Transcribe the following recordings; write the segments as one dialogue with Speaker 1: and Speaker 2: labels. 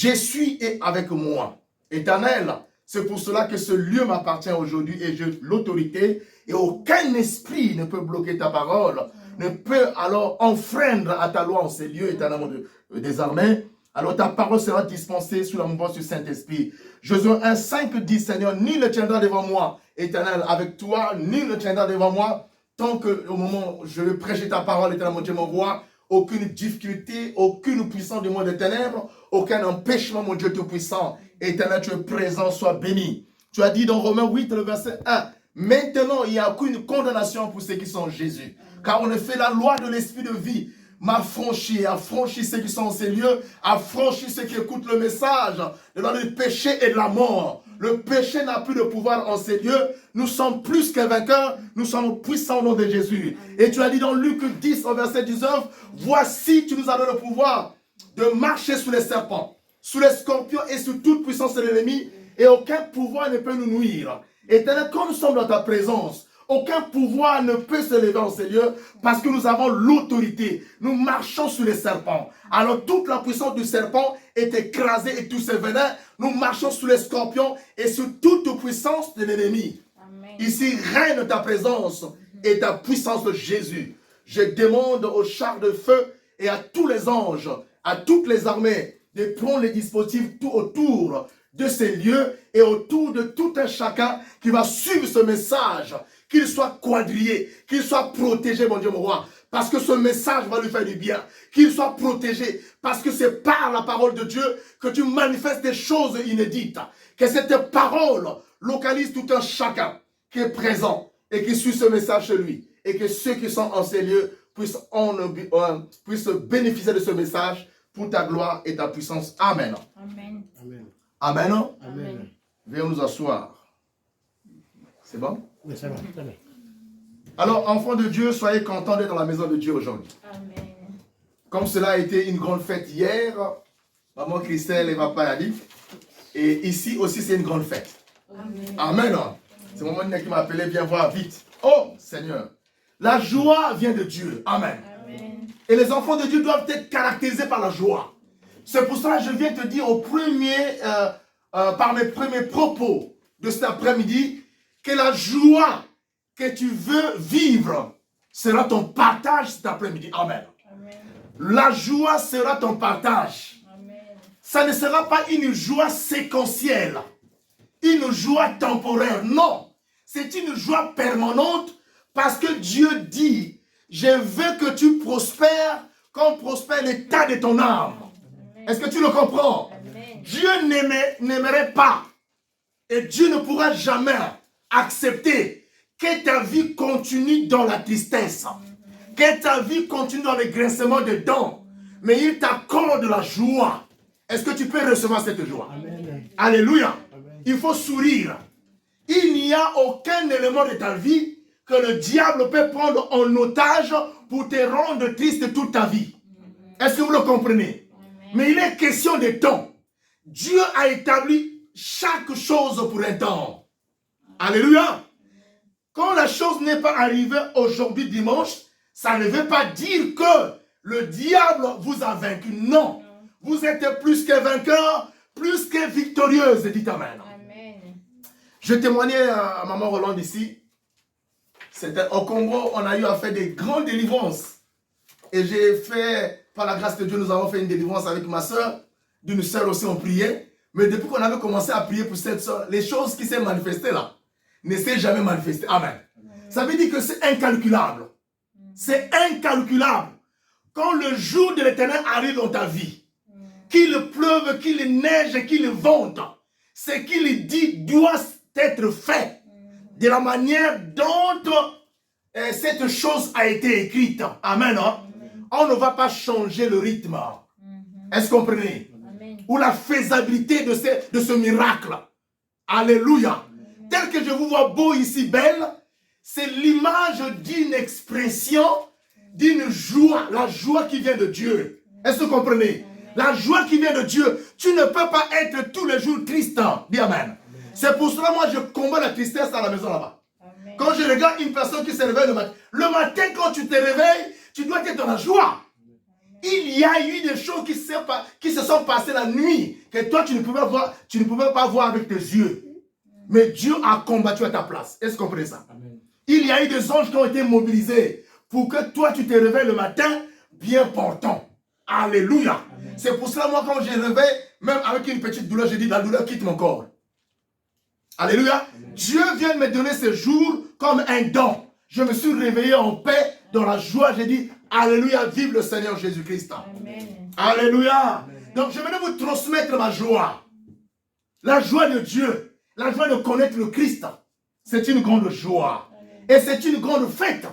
Speaker 1: Je suis et avec moi. Éternel, c'est pour cela que ce lieu m'appartient aujourd'hui et j'ai l'autorité et aucun esprit ne peut bloquer ta parole, ne peut alors enfreindre à ta loi en ces lieux, éternel mon Dieu, désormais. Alors ta parole sera dispensée sous la mouvance du Saint-Esprit. Josué 1:5 dit, Seigneur, nul ne tiendra devant moi, éternel, avec toi, nul ne tiendra devant moi, tant que au moment où je vais prêcher ta parole, éternel mon Dieu, mon roi, aucune difficulté, aucune puissance du monde des ténèbres, aucun empêchement, mon Dieu Tout-Puissant. Éternel, tu es présent, sois béni. Tu as dit dans Romains 8, le verset 1, maintenant, il n'y a aucune condamnation pour ceux qui sont en Jésus. Car on a fait la loi de l'esprit de vie, affranchi ceux qui sont en ces lieux, affranchi ceux qui écoutent le message de la loi du péché et de la mort. Le péché n'a plus de pouvoir en ces lieux. Nous sommes plus que vainqueurs. Nous sommes puissants au nom de Jésus. Et tu as dit dans Luc 10 au verset 19, voici tu nous as donné le pouvoir de marcher sous les serpents, sous les scorpions et sous toute puissance de l'ennemi, et aucun pouvoir ne peut nous nuire. Éternel, quand nous sommes dans ta présence, aucun pouvoir ne peut se lever en ces lieux parce que nous avons l'autorité. Nous marchons sur les serpents. Alors toute la puissance du serpent est écrasée et tous ses venins. Nous marchons sous les scorpions et sur toute puissance de l'ennemi. Ici règne ta présence et ta puissance de Jésus. Je demande aux chars de feu et à tous les anges, à toutes les armées, de prendre les dispositifs tout autour de ces lieux et autour de tout un chacun qui va suivre ce message, qu'il soit quadrillé, qu'il soit protégé, mon Dieu, mon roi, parce que ce message va lui faire du bien, qu'il soit protégé, parce que c'est par la parole de Dieu que tu manifestes des choses inédites, que cette parole localise tout un chacun qui est présent et qui suit ce message chez lui, et que ceux qui sont en ces lieux puissent bénéficier de ce message pour ta gloire et ta puissance. Amen.
Speaker 2: Amen.
Speaker 1: Amen.
Speaker 2: Amen.
Speaker 1: Amen. Veuillez nous asseoir. C'est bon?
Speaker 3: Oui, c'est bon.
Speaker 1: Alors, enfants de Dieu, soyez contents d'être dans la maison de Dieu aujourd'hui.
Speaker 2: Amen.
Speaker 1: Comme cela a été une grande fête hier, maman Christelle et papa a dit, et ici aussi c'est une grande fête.
Speaker 2: Amen.
Speaker 1: Amen. C'est maman qui m'a appelé, viens voir vite. Oh Seigneur, la joie vient de Dieu. Amen.
Speaker 2: Amen.
Speaker 1: Et les enfants de Dieu doivent être caractérisés par la joie. C'est pour cela que je viens te dire par mes premiers propos de cet après-midi, que la joie que tu veux vivre sera ton partage cet après-midi. Amen.
Speaker 2: Amen.
Speaker 1: La joie sera ton partage.
Speaker 2: Amen.
Speaker 1: Ça ne sera pas une joie séquentielle, une joie temporaire. Non, c'est une joie permanente parce que Dieu dit, je veux que tu prospères comme prospère l'état de ton âme. Est-ce que tu le comprends?
Speaker 2: Amen.
Speaker 1: Dieu n'aimerait pas et Dieu ne pourra jamais accepter que ta vie continue dans la tristesse, que ta vie continue dans le grincement des dents, mais il t'accorde la joie. Est-ce que tu peux recevoir cette joie?
Speaker 3: Amen.
Speaker 1: Alléluia.
Speaker 3: Amen.
Speaker 1: Il faut sourire. Il n'y a aucun élément de ta vie que le diable peut prendre en otage pour te rendre triste toute ta vie. Est-ce que vous le comprenez? Mais il est question de temps. Dieu a établi chaque chose pour un temps. Alléluia. Quand la chose n'est pas arrivée aujourd'hui dimanche, ça ne veut pas dire que le diable vous a vaincu. Non. Vous êtes plus que vainqueur, plus que victorieuse. Dites Amen.
Speaker 2: Amen.
Speaker 1: Je témoignais à maman Roland ici. C'était au Congo, on a eu à faire des grandes délivrances. Et j'ai fait, par la grâce de Dieu, nous avons fait une délivrance avec ma soeur. D'une soeur aussi, on priait. Mais depuis qu'on avait commencé à prier pour cette soeur, les choses qui s'est manifestées là, ne s'est jamais manifestées. Amen. Ça veut dire que c'est incalculable. C'est incalculable. Quand le jour de l'Éternel arrive dans ta vie, qu'il pleuve, qu'il neige, qu'il vente, ce qu'il dit doit être fait de la manière dont cette chose a été écrite. Amen. Hein? On ne va pas changer le rythme. Est-ce que vous comprenez? Ou la faisabilité de ce miracle. Alléluia. Tel que je vous vois beau ici, belle, c'est l'image d'une expression, d'une joie, la joie qui vient de Dieu. Est-ce que vous comprenez? La joie qui vient de Dieu. Tu ne peux pas être tous les jours triste. Dis Amen. C'est pour cela, moi, je combats la tristesse à la maison là-bas. Quand je regarde une personne qui se réveille le matin quand tu te réveilles, tu dois être dans la joie. Il y a eu des choses qui se sont passées la nuit, que toi tu ne pouvais pas voir avec tes yeux. Mais Dieu a combattu à ta place. Est-ce que vous comprenez ça? Amen. Il y a eu des anges qui ont été mobilisés pour que toi tu te réveilles le matin bien portant. Alléluia. C'est pour cela, moi, quand je réveille, même avec une petite douleur, je dis la douleur quitte mon corps. Alléluia. Amen. Dieu vient me donner ce jour comme un don. Je me suis réveillé en paix, dans la joie. J'ai dit, alléluia, vive le Seigneur Jésus-Christ. Alléluia. Amen. Donc, je vais vous transmettre ma joie. La joie de Dieu. La joie de connaître le Christ. C'est une grande joie. Amen. Et c'est une grande fête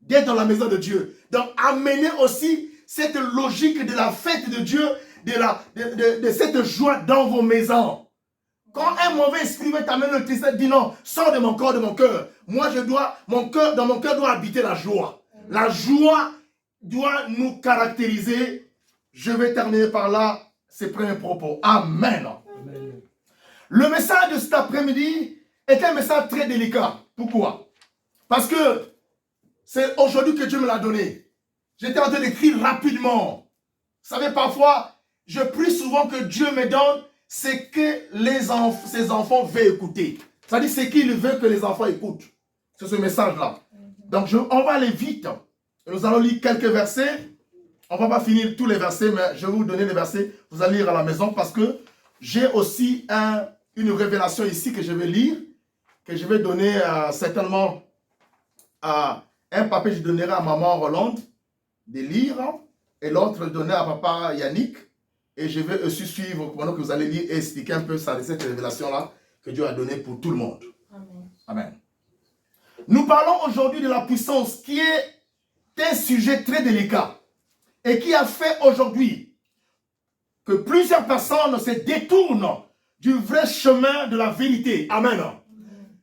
Speaker 1: d'être dans la maison de Dieu. Donc, amenez aussi cette logique de la fête de Dieu, de cette joie dans vos maisons. Quand un mauvais esprit veut t'amener le tristesse, dis non, sors de mon corps, de mon cœur. Moi, dans mon cœur doit habiter la joie. La joie doit nous caractériser. Je vais terminer par là ces premiers propos. Amen. Amen. Le message de cet après-midi est un message très délicat. Pourquoi? Parce que c'est aujourd'hui que Dieu me l'a donné. J'étais en train d'écrire rapidement. Vous savez, parfois, je prie souvent que Dieu me donne ce que ses enfants veulent écouter. C'est-à-dire ce qu'il veut que les enfants écoutent. C'est ce message-là. Donc, on va aller vite. Nous allons lire quelques versets. On ne va pas finir tous les versets, mais je vais vous donner les versets. Vous allez lire à la maison parce que j'ai aussi une révélation ici que je vais lire, que je vais donner certainement à un papier que je donnerai à maman Rolande de lire et l'autre donner à papa Yannick. Et je vais aussi suivre pendant que vous allez lire et expliquer un peu ça, cette révélation-là que Dieu a donnée pour tout le monde. Amen. Amen. Nous parlons aujourd'hui de la puissance qui est un sujet très délicat et qui a fait aujourd'hui que plusieurs personnes se détournent du vrai chemin de la vérité. Amen. Amen.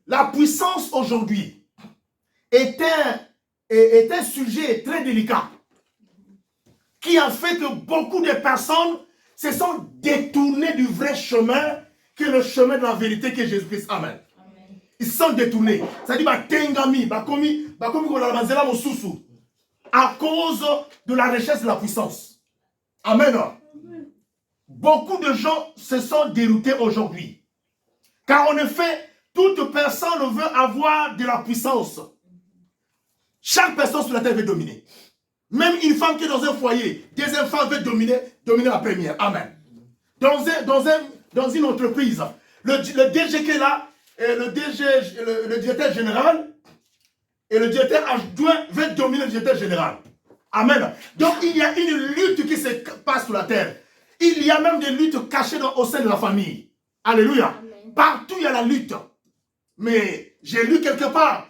Speaker 1: La puissance aujourd'hui est un sujet très délicat qui a fait que beaucoup de personnes se sont détournés du vrai chemin, qui est le chemin de la vérité, qui est Jésus-Christ. Amen. Amen. Ils se sont détournés. C'est-à-dire, à cause de la richesse de la puissance. Amen. Amen. Beaucoup de gens se sont déroutés aujourd'hui. Car en effet, toute personne veut avoir de la puissance. Chaque personne sur la terre veut dominer. Même une femme qui est dans un foyer, deuxième femme veut dominer la première. Amen. Dans une entreprise, le DG qui est là, et le directeur général, et le directeur adjoint veut dominer le directeur général. Amen. Donc il y a une lutte qui se passe sur la terre. Il y a même des luttes cachées au sein de la famille. Alléluia. Amen. Partout il y a la lutte. Mais j'ai lu quelque part,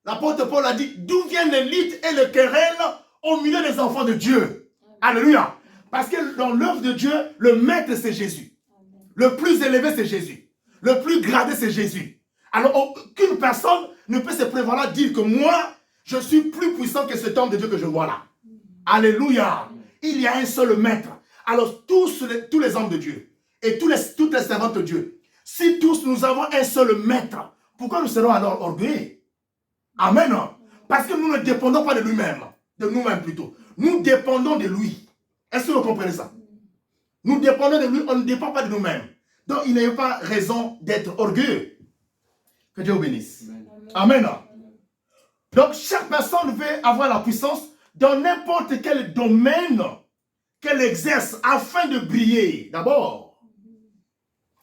Speaker 1: l'apôtre Paul a dit, d'où viennent les luttes et les querelles au milieu des enfants de Dieu. Alléluia. Parce que dans l'œuvre de Dieu, le maître c'est Jésus. Le plus élevé c'est Jésus. Le plus gradé c'est Jésus. Alors aucune personne ne peut se prévaloir dire que moi, je suis plus puissant que cet homme de Dieu que je vois là. Alléluia. Il y a un seul maître. Alors tous les hommes de Dieu et toutes les servantes de Dieu, si tous nous avons un seul maître, pourquoi nous serons alors orgueilleux? Amen. Parce que nous ne dépendons pas de lui-même. De nous-mêmes plutôt. Nous dépendons de lui. Est-ce que vous comprenez ça? Nous dépendons de lui, on ne dépend pas de nous-mêmes. Donc il n'y a pas raison d'être orgueilleux. Que Dieu vous bénisse. Amen. Amen. Donc chaque personne veut avoir la puissance dans n'importe quel domaine qu'elle exerce afin de briller d'abord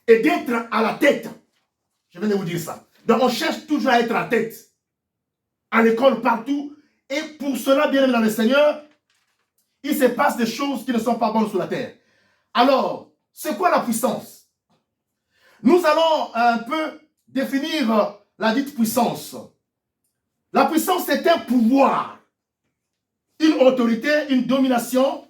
Speaker 1: et d'être à la tête. Je viens de vous dire ça. Donc on cherche toujours à être à la tête. À l'école, partout. Et pour cela, bien aimé dans le Seigneur, il se passe des choses qui ne sont pas bonnes sur la terre. Alors, c'est quoi la puissance? Nous allons un peu définir la dite puissance. La puissance, c'est un pouvoir, une autorité, une domination,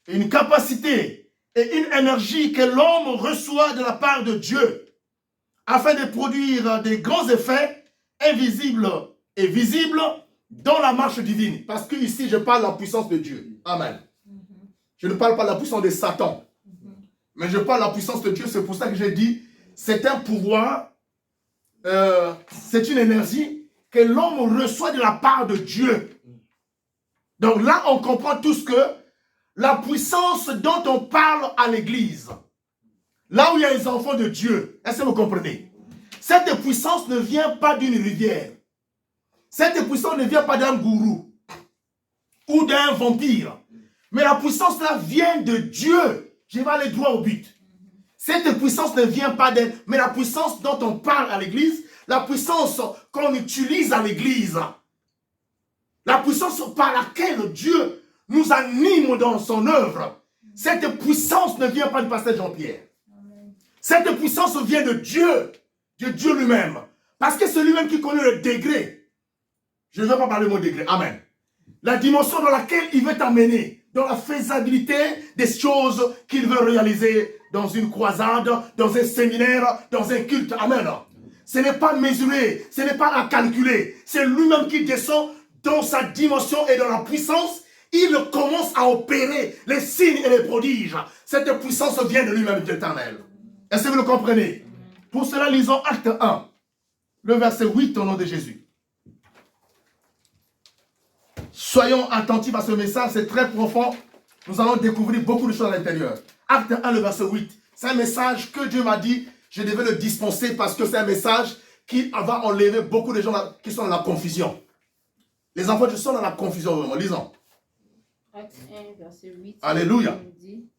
Speaker 1: une capacité et une énergie que l'homme reçoit de la part de Dieu afin de produire des grands effets invisibles et visibles dans la marche divine. Parce que ici, je parle de la puissance de Dieu. Amen. Je ne parle pas de la puissance de Satan. Mais je parle de la puissance de Dieu. C'est pour ça que j'ai dit, c'est un pouvoir, c'est une énergie que l'homme reçoit de la part de Dieu. Donc là, on comprend tous que la puissance dont on parle à l'église, là où il y a les enfants de Dieu, est-ce que vous comprenez? Cette puissance ne vient pas d'une rivière. Cette puissance ne vient pas d'un gourou ou d'un vampire. Mais la puissance là vient de Dieu. Je vais aller droit au but. Cette puissance ne vient pas d'elle, mais la puissance dont on parle à l'église, la puissance qu'on utilise à l'église, la puissance par laquelle Dieu nous anime dans son œuvre, cette puissance ne vient pas du pasteur Jean-Pierre. Cette puissance vient de Dieu lui-même. Parce que c'est lui-même qui connaît le degré. Je ne vais pas parler de mon degré. Amen. La dimension dans laquelle il veut t'amener, dans la faisabilité des choses qu'il veut réaliser dans une croisade, dans un séminaire, dans un culte. Amen. Ce n'est pas mesuré, ce n'est pas à calculer. C'est lui-même qui descend dans sa dimension et dans la puissance. Il commence à opérer les signes et les prodiges. Cette puissance vient de lui-même, de l'Éternel. Est-ce que vous le comprenez? Pour cela, lisons Acte 1, le verset 8 au nom de Jésus. Soyons attentifs à ce message, c'est très profond. Nous allons découvrir beaucoup de choses à l'intérieur. Acte 1, le verset 8. C'est un message que Dieu m'a dit, je devais le dispenser parce que c'est un message qui va enlever beaucoup de gens qui sont dans la confusion. Les enfants sont dans la confusion, vraiment. Lisons.
Speaker 2: Acte 1, verset 8.
Speaker 1: Alléluia.
Speaker 2: Dit,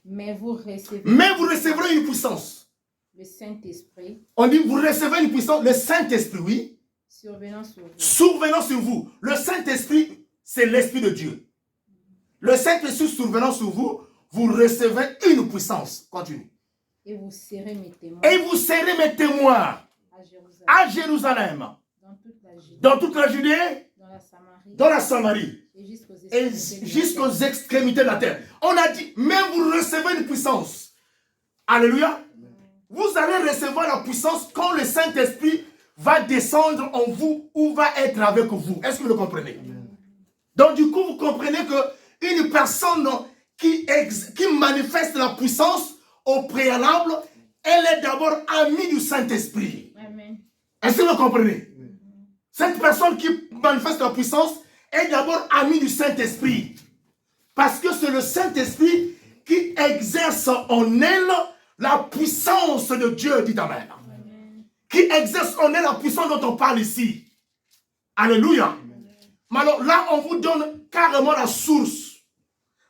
Speaker 1: mais vous recevrez une puissance.
Speaker 2: Le Saint-Esprit.
Speaker 1: On dit, vous recevez une puissance, le Saint-Esprit, oui.
Speaker 2: Survenant sur vous.
Speaker 1: Survenant sur vous. Le Saint-Esprit, c'est l'Esprit de Dieu. Le Saint-Esprit survenant sur vous, vous recevez une puissance. Continue.
Speaker 2: Et vous serez mes témoins.
Speaker 1: Et vous serez mes témoins. À Jérusalem. Dans toute la Judée. Dans la Samarie. Et jusqu'aux extrémités de la terre. On a dit, même vous recevez une puissance. Alléluia. Vous allez recevoir la puissance quand le Saint-Esprit va descendre en vous ou va être avec vous. Est-ce que vous le comprenez? Donc du coup, vous comprenez qu'une personne qui manifeste la puissance au préalable, elle est d'abord amie du Saint-Esprit. Est-ce que vous le comprenez? Cette personne qui manifeste la puissance est d'abord amie du Saint-Esprit. Parce que c'est le Saint-Esprit qui exerce en elle la puissance de Dieu, dit Amen. Qui exerce en elle la puissance dont on parle ici. Alléluia. Mais alors là, on vous donne carrément la source.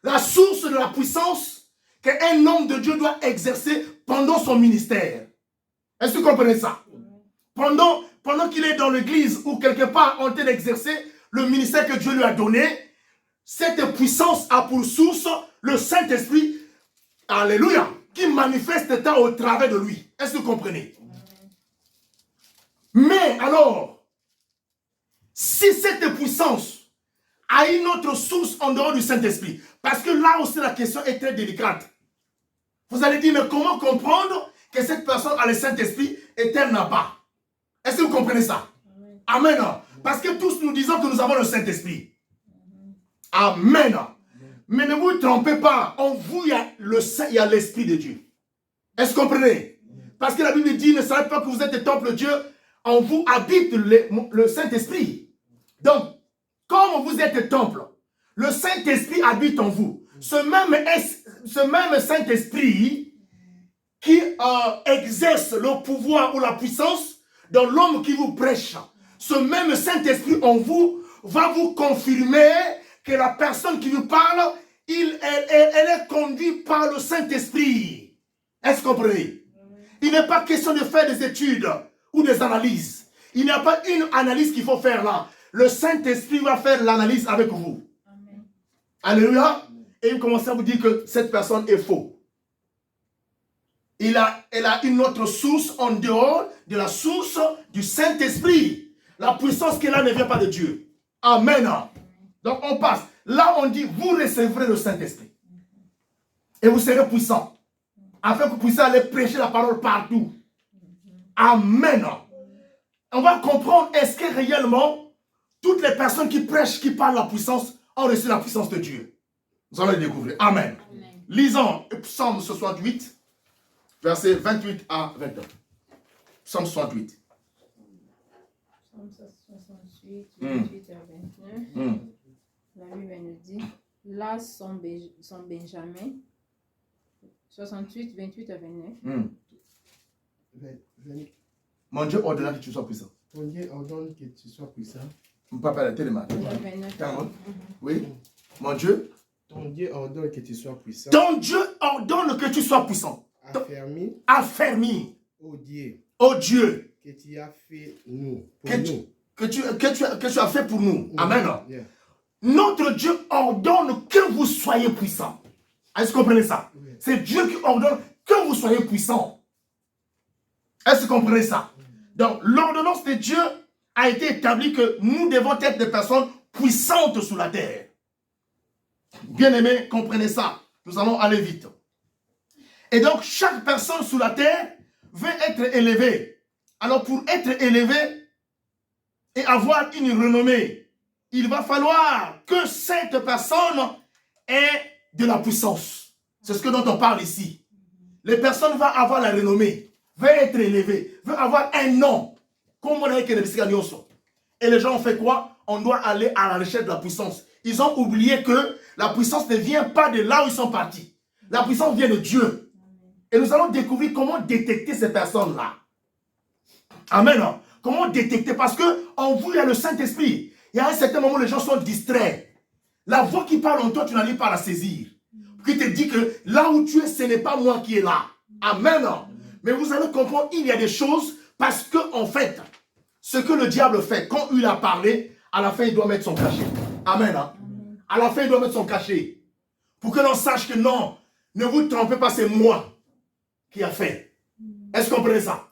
Speaker 1: La source de la puissance qu'un homme de Dieu doit exercer pendant son ministère. Est-ce que vous comprenez ça? Pendant qu'il est dans l'église ou quelque part en train d'exercer le ministère que Dieu lui a donné, cette puissance a pour source le Saint-Esprit. Alléluia. Qui manifeste au travers de lui. Est-ce que vous comprenez? Mais alors, si cette puissance a une autre source en dehors du Saint-Esprit, parce que là aussi la question est très délicate. Vous allez dire, mais comment comprendre que cette personne a le Saint-Esprit et elle n'a pas? Est-ce que vous comprenez ça? Amen. Parce que tous nous disons que nous avons le Saint-Esprit. Amen. Mais ne vous trompez pas, en vous, il y a l'Esprit de Dieu. Est-ce que vous comprenez? Parce que la Bible dit, ne savez pas que vous êtes le temple de Dieu, en vous habite le Saint-Esprit. Donc, comme vous êtes le temple, le Saint-Esprit habite en vous. Ce même Saint-Esprit qui exerce le pouvoir ou la puissance dans l'homme qui vous prêche, ce même Saint-Esprit en vous va vous confirmer que la personne qui vous parle, elle est conduite par le Saint-Esprit. Est-ce que vous comprenez? Il n'est pas question de faire des études ou des analyses. Il n'y a pas une analyse qu'il faut faire là. Le Saint-Esprit va faire l'analyse avec vous. Amen. Alléluia. Et il commence à vous dire que cette personne est faux. Elle a une autre source en dehors de la source du Saint-Esprit. La puissance qu'elle a ne vient pas de Dieu. Amen. Donc on passe. Là on dit, vous recevrez le Saint-Esprit. Et vous serez puissants. Afin que vous puissiez aller prêcher la parole partout. Amen. On va comprendre, est-ce que réellement, toutes les personnes qui prêchent, qui parlent de la puissance, ont reçu la puissance de Dieu. Nous allons le découvrir. Amen. Amen. Lisons Psaume 68, versets 28 à 29. Psaume 68.
Speaker 2: Psaume 68, 28 à 29. La Bible nous dit, Là, son Benjamin. 68, 28 à 29.
Speaker 1: Mon Dieu ordonna que tu sois puissant.
Speaker 3: Ton Dieu ordonne que tu sois puissant.
Speaker 1: Mon papa, la télé,
Speaker 2: 29.
Speaker 1: oui. Mon Dieu.
Speaker 3: Ton Dieu ordonne que tu sois puissant.
Speaker 1: Ton Dieu ordonne que tu sois puissant.
Speaker 3: Affermi.
Speaker 1: Affermi.
Speaker 3: Ô Dieu.
Speaker 1: Ô Dieu.
Speaker 3: Que tu as fait nous. Pour
Speaker 1: Que
Speaker 3: nous.
Speaker 1: tu as fait pour nous. Amen.
Speaker 3: Yeah.
Speaker 1: Notre Dieu ordonne que vous soyez puissants. Est-ce que vous comprenez ça?
Speaker 3: Oui.
Speaker 1: C'est Dieu qui ordonne que vous soyez puissants. Est-ce que vous comprenez ça? Donc, l'ordonnance de Dieu a été établie que nous devons être des personnes puissantes sur la terre. Bien-aimés, comprenez ça. Nous allons aller vite. Et donc, chaque personne sur la terre veut être élevée. Alors, pour être élevé et avoir une renommée, il va falloir que cette personne ait de la puissance. C'est ce dont on parle ici. Les personnes vont avoir la renommée, vont être élevées, vont avoir un nom. Comme on a écrit et les gens ont fait quoi? On doit aller à la recherche de la puissance. Ils ont oublié que la puissance ne vient pas de là où ils sont partis. La puissance vient de Dieu. Et nous allons découvrir comment détecter ces personnes-là. Amen. Comment détecter? Parce qu'en vous, il y a le Saint-Esprit. Il y a un certain moment où les gens sont distraits. La voix qui parle en toi, tu n'arrives pas à la saisir. Qui te dit que là où tu es, ce n'est pas moi qui est là. Amen. Mais vous allez comprendre, il y a des choses parce que, en fait, ce que le diable fait, quand il a parlé, à la fin, il doit mettre son cachet. Amen. À la fin, il doit mettre son cachet. Pour que l'on sache que non, ne vous trompez pas, c'est moi qui a fait. Est-ce que vous comprenez ça?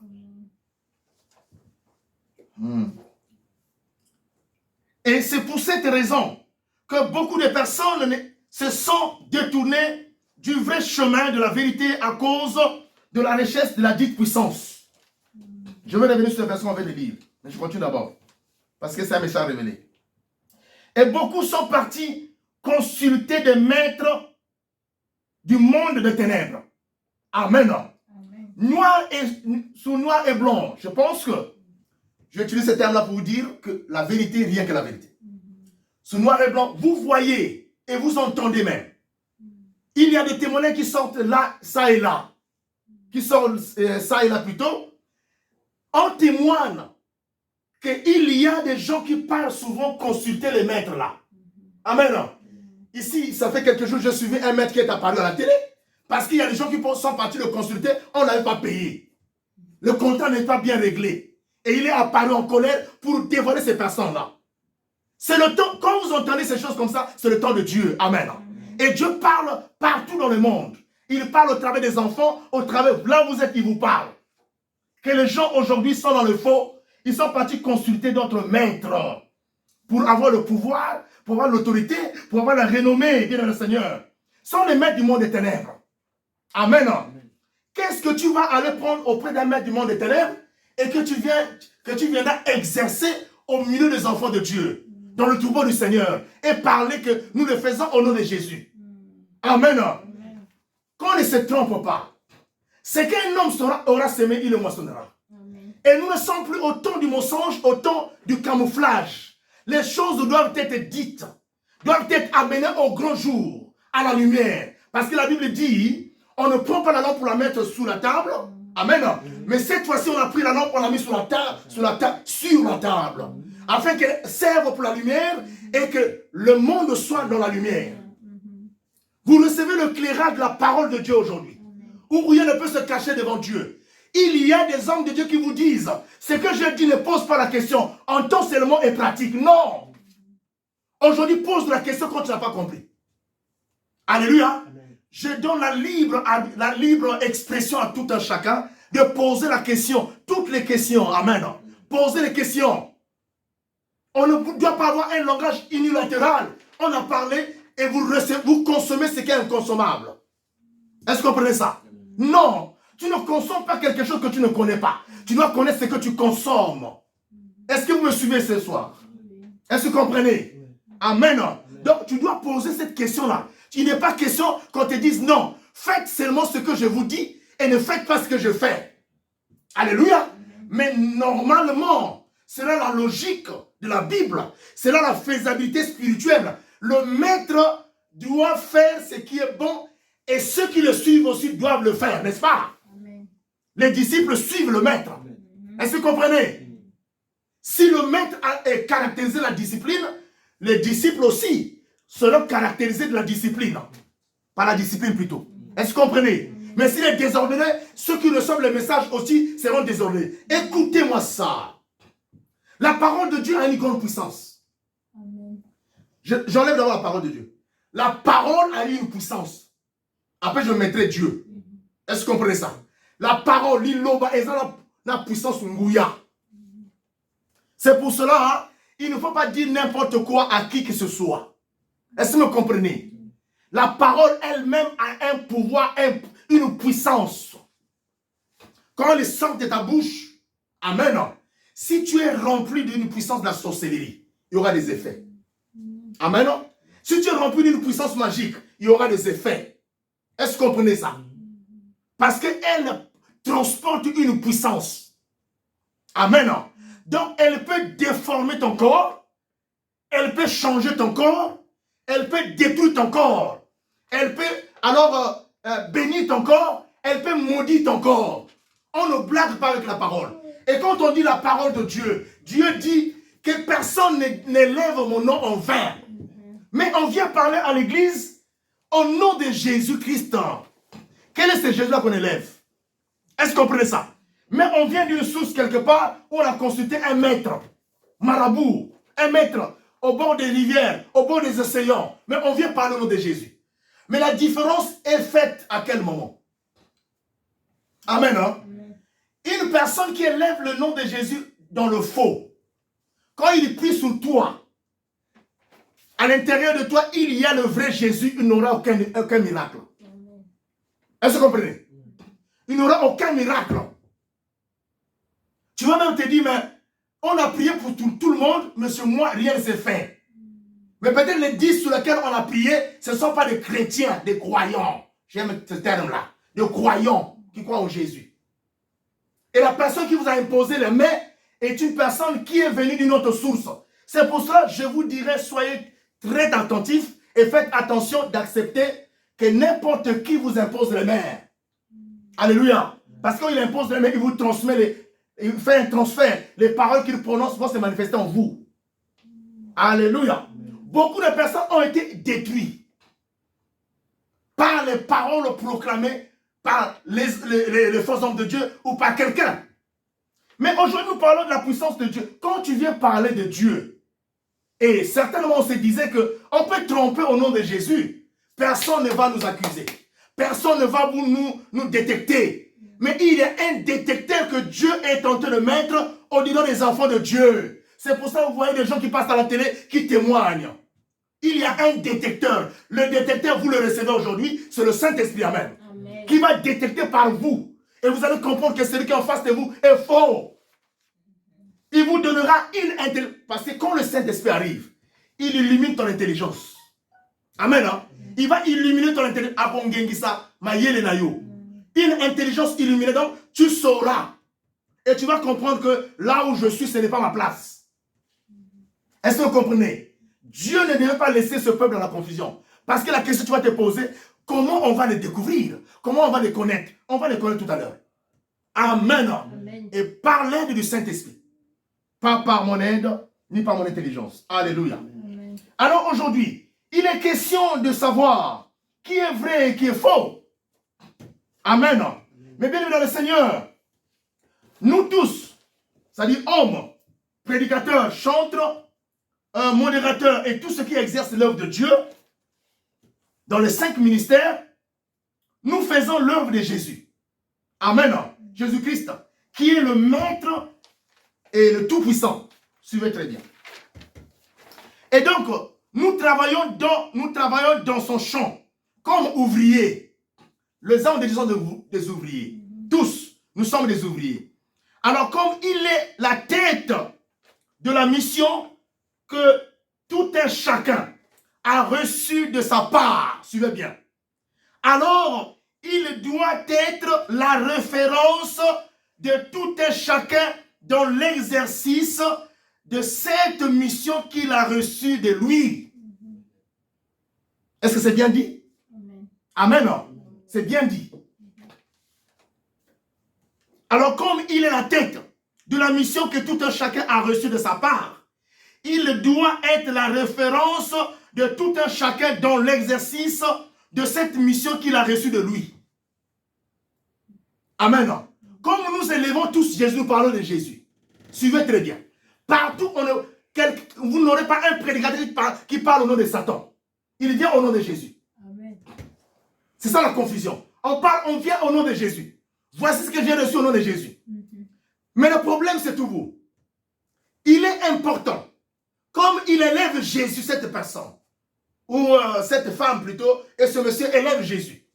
Speaker 1: Et c'est pour cette raison que beaucoup de personnes se sont détournées du vrai chemin de la vérité à cause de la richesse de la dite puissance. Je vais revenir sur le verset qu'on vient de lire. Mais je continue d'abord. Parce que c'est un message révélé. Et beaucoup sont partis consulter des maîtres du monde des ténèbres. Amen. Sous noir et blanc. Je pense que je vais utiliser ce terme-là pour vous dire que la vérité, rien que la vérité. Sous noir et blanc, vous voyez et vous entendez même. Il y a des témoignages qui sortent là, ça et là. Qui sortent ça et là plutôt. On témoigne qu'il y a des gens qui parlent souvent consulter les maîtres là. Amen. Ici, ça fait quelques jours, je suivais un maître qui est apparu à la télé. Parce qu'il y a des gens qui sont partis le consulter, on n'avait pas payé. Le contrat n'est pas bien réglé. Et il est apparu en colère pour dévoiler ces personnes-là. C'est le temps, quand vous entendez ces choses comme ça, c'est le temps de Dieu. Amen. Et Dieu parle partout dans le monde. Il parle au travers des enfants, au travers, là où vous êtes, il vous parle. Que les gens aujourd'hui sont dans le faux, ils sont partis consulter d'autres maîtres pour avoir le pouvoir, pour avoir l'autorité, pour avoir la renommée, bien le Seigneur. Ce sont les maîtres du monde des ténèbres. Amen. Qu'est-ce que tu vas aller prendre auprès d'un maître du monde des ténèbres et que tu viendras exercer au milieu des enfants de Dieu, dans le troupeau du Seigneur, et parler que nous le faisons au nom de Jésus. Amen. Qu'on ne se trompe pas. Ce qu'un homme aura semé, il le moissonnera. Et nous ne sommes plus au temps du mensonge, au temps du camouflage. Les choses doivent être dites, doivent être amenées au grand jour, à la lumière. Parce que la Bible dit, on ne prend pas la lampe pour la mettre sous la table. Amen. Mais cette fois-ci, on a pris la lampe, on l'a mis sur la table. Afin qu'elle serve pour la lumière et que le monde soit dans la lumière. Vous recevez le clairage de la parole de Dieu aujourd'hui. Où rien ne peut se cacher devant Dieu. Il y a des hommes de Dieu qui vous disent, ce que je dis ne pose pas la question, entends seulement et pratique. Non. Aujourd'hui, pose la question quand tu n'as pas compris. Alléluia. Je donne la libre expression à tout un chacun de poser la question, toutes les questions. Amen. Posez les questions. On ne doit pas avoir un langage unilatéral. On a parlé et vous consommez ce qui est inconsommable. Est-ce que vous comprenez ça? Non. Tu ne consommes pas quelque chose que tu ne connais pas. Tu dois connaître ce que tu consommes. Est-ce que vous me suivez ce soir? Est-ce que vous comprenez? Amen. Donc, tu dois poser cette question-là. Il n'est pas question qu'on te dise non. Faites seulement ce que je vous dis et ne faites pas ce que je fais. Alléluia. Mais normalement, c'est là la logique de la Bible. C'est là la faisabilité spirituelle. Le maître doit faire ce qui est bon et ceux qui le suivent aussi doivent le faire, n'est-ce pas?
Speaker 2: Amen.
Speaker 1: Les disciples suivent le maître. Est-ce que vous comprenez? Si le maître est caractérisé de la discipline, les disciples aussi seront caractérisés de la discipline. Par la discipline plutôt. Est-ce que vous comprenez? Mais s'il est désordonné, ceux qui reçoivent le message aussi seront désordonnés. Écoutez-moi ça. La parole de Dieu a une grande puissance. J'enlève d'abord la parole de Dieu. La parole a une puissance. Après, je mettrai Dieu. Est-ce que vous comprenez ça? La parole, l'illoba, et ça, la puissance ngouya. C'est pour cela, hein, il ne faut pas dire n'importe quoi à qui que ce soit. Est-ce que vous me comprenez? La parole elle-même a un pouvoir, une puissance. Quand elle sort de ta bouche, amen. Si tu es rempli d'une puissance de la sorcellerie, il y aura des effets. Amen. Si tu es rempli d'une puissance magique, il y aura des effets. Est-ce que vous comprenez ça? Parce qu'elle transporte une puissance. Amen. Donc, elle peut déformer ton corps, elle peut changer ton corps, elle peut détruire ton corps, elle peut alors bénir ton corps, elle peut maudire ton corps. On ne blague pas avec la parole. Et quand on dit la parole de Dieu, Dieu dit que personne n'élève mon nom en vain. Mais on vient parler à l'église au nom de Jésus-Christ. Quel est ce Jésus-là qu'on élève? Est-ce qu'on comprenez ça? Mais on vient d'une source quelque part où on a consulté un maître, marabout, un maître au bord des rivières, au bord des océans. Mais on vient parler au nom de Jésus. Mais la différence est faite à quel moment? Amen. Hein? Une personne qui élève le nom de Jésus dans le faux, quand il prie sur toi, à l'intérieur de toi, il y a le vrai Jésus, il n'aura aucun miracle. Est-ce que vous comprenez? Il n'aura aucun miracle. Tu vas même te dire, mais on a prié pour tout le monde, mais sur moi, rien ne s'est fait. Mais peut-être les 10 sur lesquels on a prié, ce ne sont pas des chrétiens, des croyants. J'aime ce terme-là. Des croyants qui croient en Jésus. Et la personne qui vous a imposé les mains est une personne qui est venue d'une autre source. C'est pour cela que je vous dirais, soyez très attentifs et faites attention d'accepter que n'importe qui vous impose les mains. Alléluia. Parce qu'il impose les mains, il vous transmet il fait un transfert. Les paroles qu'il prononce vont se manifester en vous. Alléluia. Beaucoup de personnes ont été détruites par les paroles proclamées par les faux hommes de Dieu ou par quelqu'un. Mais aujourd'hui, nous parlons de la puissance de Dieu. Quand tu viens parler de Dieu, et certainement on se disait qu'on peut tromper au nom de Jésus, personne ne va nous accuser. Personne ne va nous détecter. Mais il y a un détecteur que Dieu est en train de mettre au-dedans des enfants de Dieu. C'est pour ça que vous voyez des gens qui passent à la télé, qui témoignent. Il y a un détecteur. Le détecteur, vous le recevez aujourd'hui, c'est le Saint-Esprit, amen, qui va détecter par vous. Et vous allez comprendre que celui qui est en face de vous est faux. Il vous donnera une intelligence. Parce que quand le Saint-Esprit arrive, il illumine ton intelligence. Amen. Hein? Il va illuminer ton intelligence. Une intelligence illuminée, donc tu sauras. Et tu vas comprendre que là où je suis, ce n'est pas ma place. Est-ce que vous comprenez? Dieu ne devait pas laisser ce peuple dans la confusion. Parce que la question que tu vas te poser, comment on va les découvrir? Comment on va les connaître? On va les connaître tout à l'heure. Amen. Amen. Et par l'aide du Saint-Esprit. Pas par mon aide, ni par mon intelligence. Alléluia. Amen. Alors aujourd'hui, il est question de savoir qui est vrai et qui est faux. Amen. Mais bien évidemment, le Seigneur, nous tous, c'est-à-dire hommes, prédicateurs, chantres, modérateurs et tous ceux qui exercent l'œuvre de Dieu, dans les 5 ministères, nous faisons l'œuvre de Jésus. Amen. Jésus-Christ, qui est le Maître et le Tout-Puissant. Suivez très bien. Et donc, nous travaillons dans son champ, comme ouvriers. Les hommes des ouvriers. Tous, nous sommes des ouvriers. Alors, comme il est la tête de la mission que tout un chacun a reçu de sa part, suivez bien, alors il doit être la référence de tout un chacun dans l'exercice de cette mission qu'il a reçue de lui. Est-ce que c'est bien dit?
Speaker 2: Amen.
Speaker 1: Amen. C'est bien dit. Alors, comme il est la tête de la mission que tout un chacun a reçue de sa part, il doit être la référence de tout un chacun dans l'exercice de cette mission qu'il a reçue de lui. Amen. Comme nous élevons tous Jésus, nous parlons de Jésus. Suivez très bien. Partout, vous n'aurez pas un prédicateur qui parle au nom de Satan. Il vient au nom de Jésus.
Speaker 2: Amen.
Speaker 1: C'est ça la confusion. On vient au nom de Jésus. Voici ce que j'ai reçu au nom de Jésus. Mais le problème, c'est tout vous. Il est important, comme il élève Jésus, cette personne, ou cette femme plutôt, et ce monsieur élève Jésus,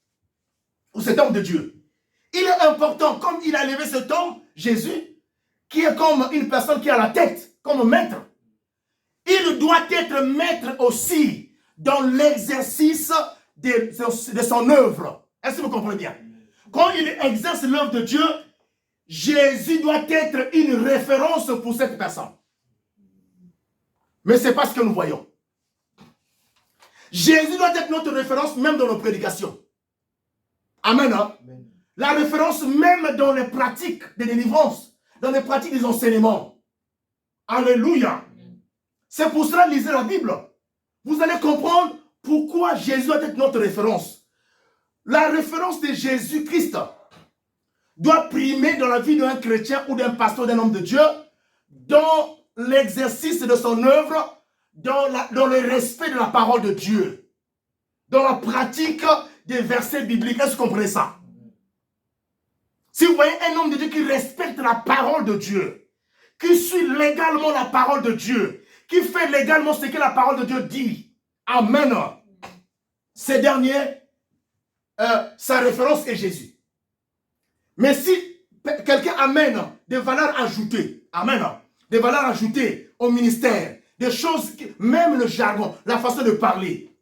Speaker 1: ou cet homme de Dieu. Il est important, comme il a élevé cet homme, Jésus, qui est comme une personne qui a la tête, comme maître. Il doit être maître aussi dans l'exercice de son œuvre. Est-ce que vous comprenez bien? Quand il exerce l'œuvre de Dieu, Jésus doit être une référence pour cette personne. Mais ce n'est pas ce que nous voyons. Jésus doit être notre référence même dans nos prédications. Amen. Hein? Amen. La référence même dans les pratiques de délivrance, dans les pratiques des enseignements. Alléluia. C'est pour cela, lisez la Bible. Vous allez comprendre pourquoi Jésus doit être notre référence. La référence de Jésus-Christ doit primer dans la vie d'un chrétien ou d'un pasteur, d'un homme de Dieu, dans l'exercice de son œuvre, dans le respect de la parole de Dieu, dans la pratique des versets bibliques. Est-ce que vous comprenez ça? Si vous voyez un homme de Dieu qui respecte la parole de Dieu, qui suit légalement la parole de Dieu, qui fait légalement ce que la parole de Dieu dit, amen, ces derniers, sa référence est Jésus. Mais si quelqu'un amène des valeurs ajoutées, amen, des valeurs ajoutées au ministère, des choses, même le jargon, la façon de parler,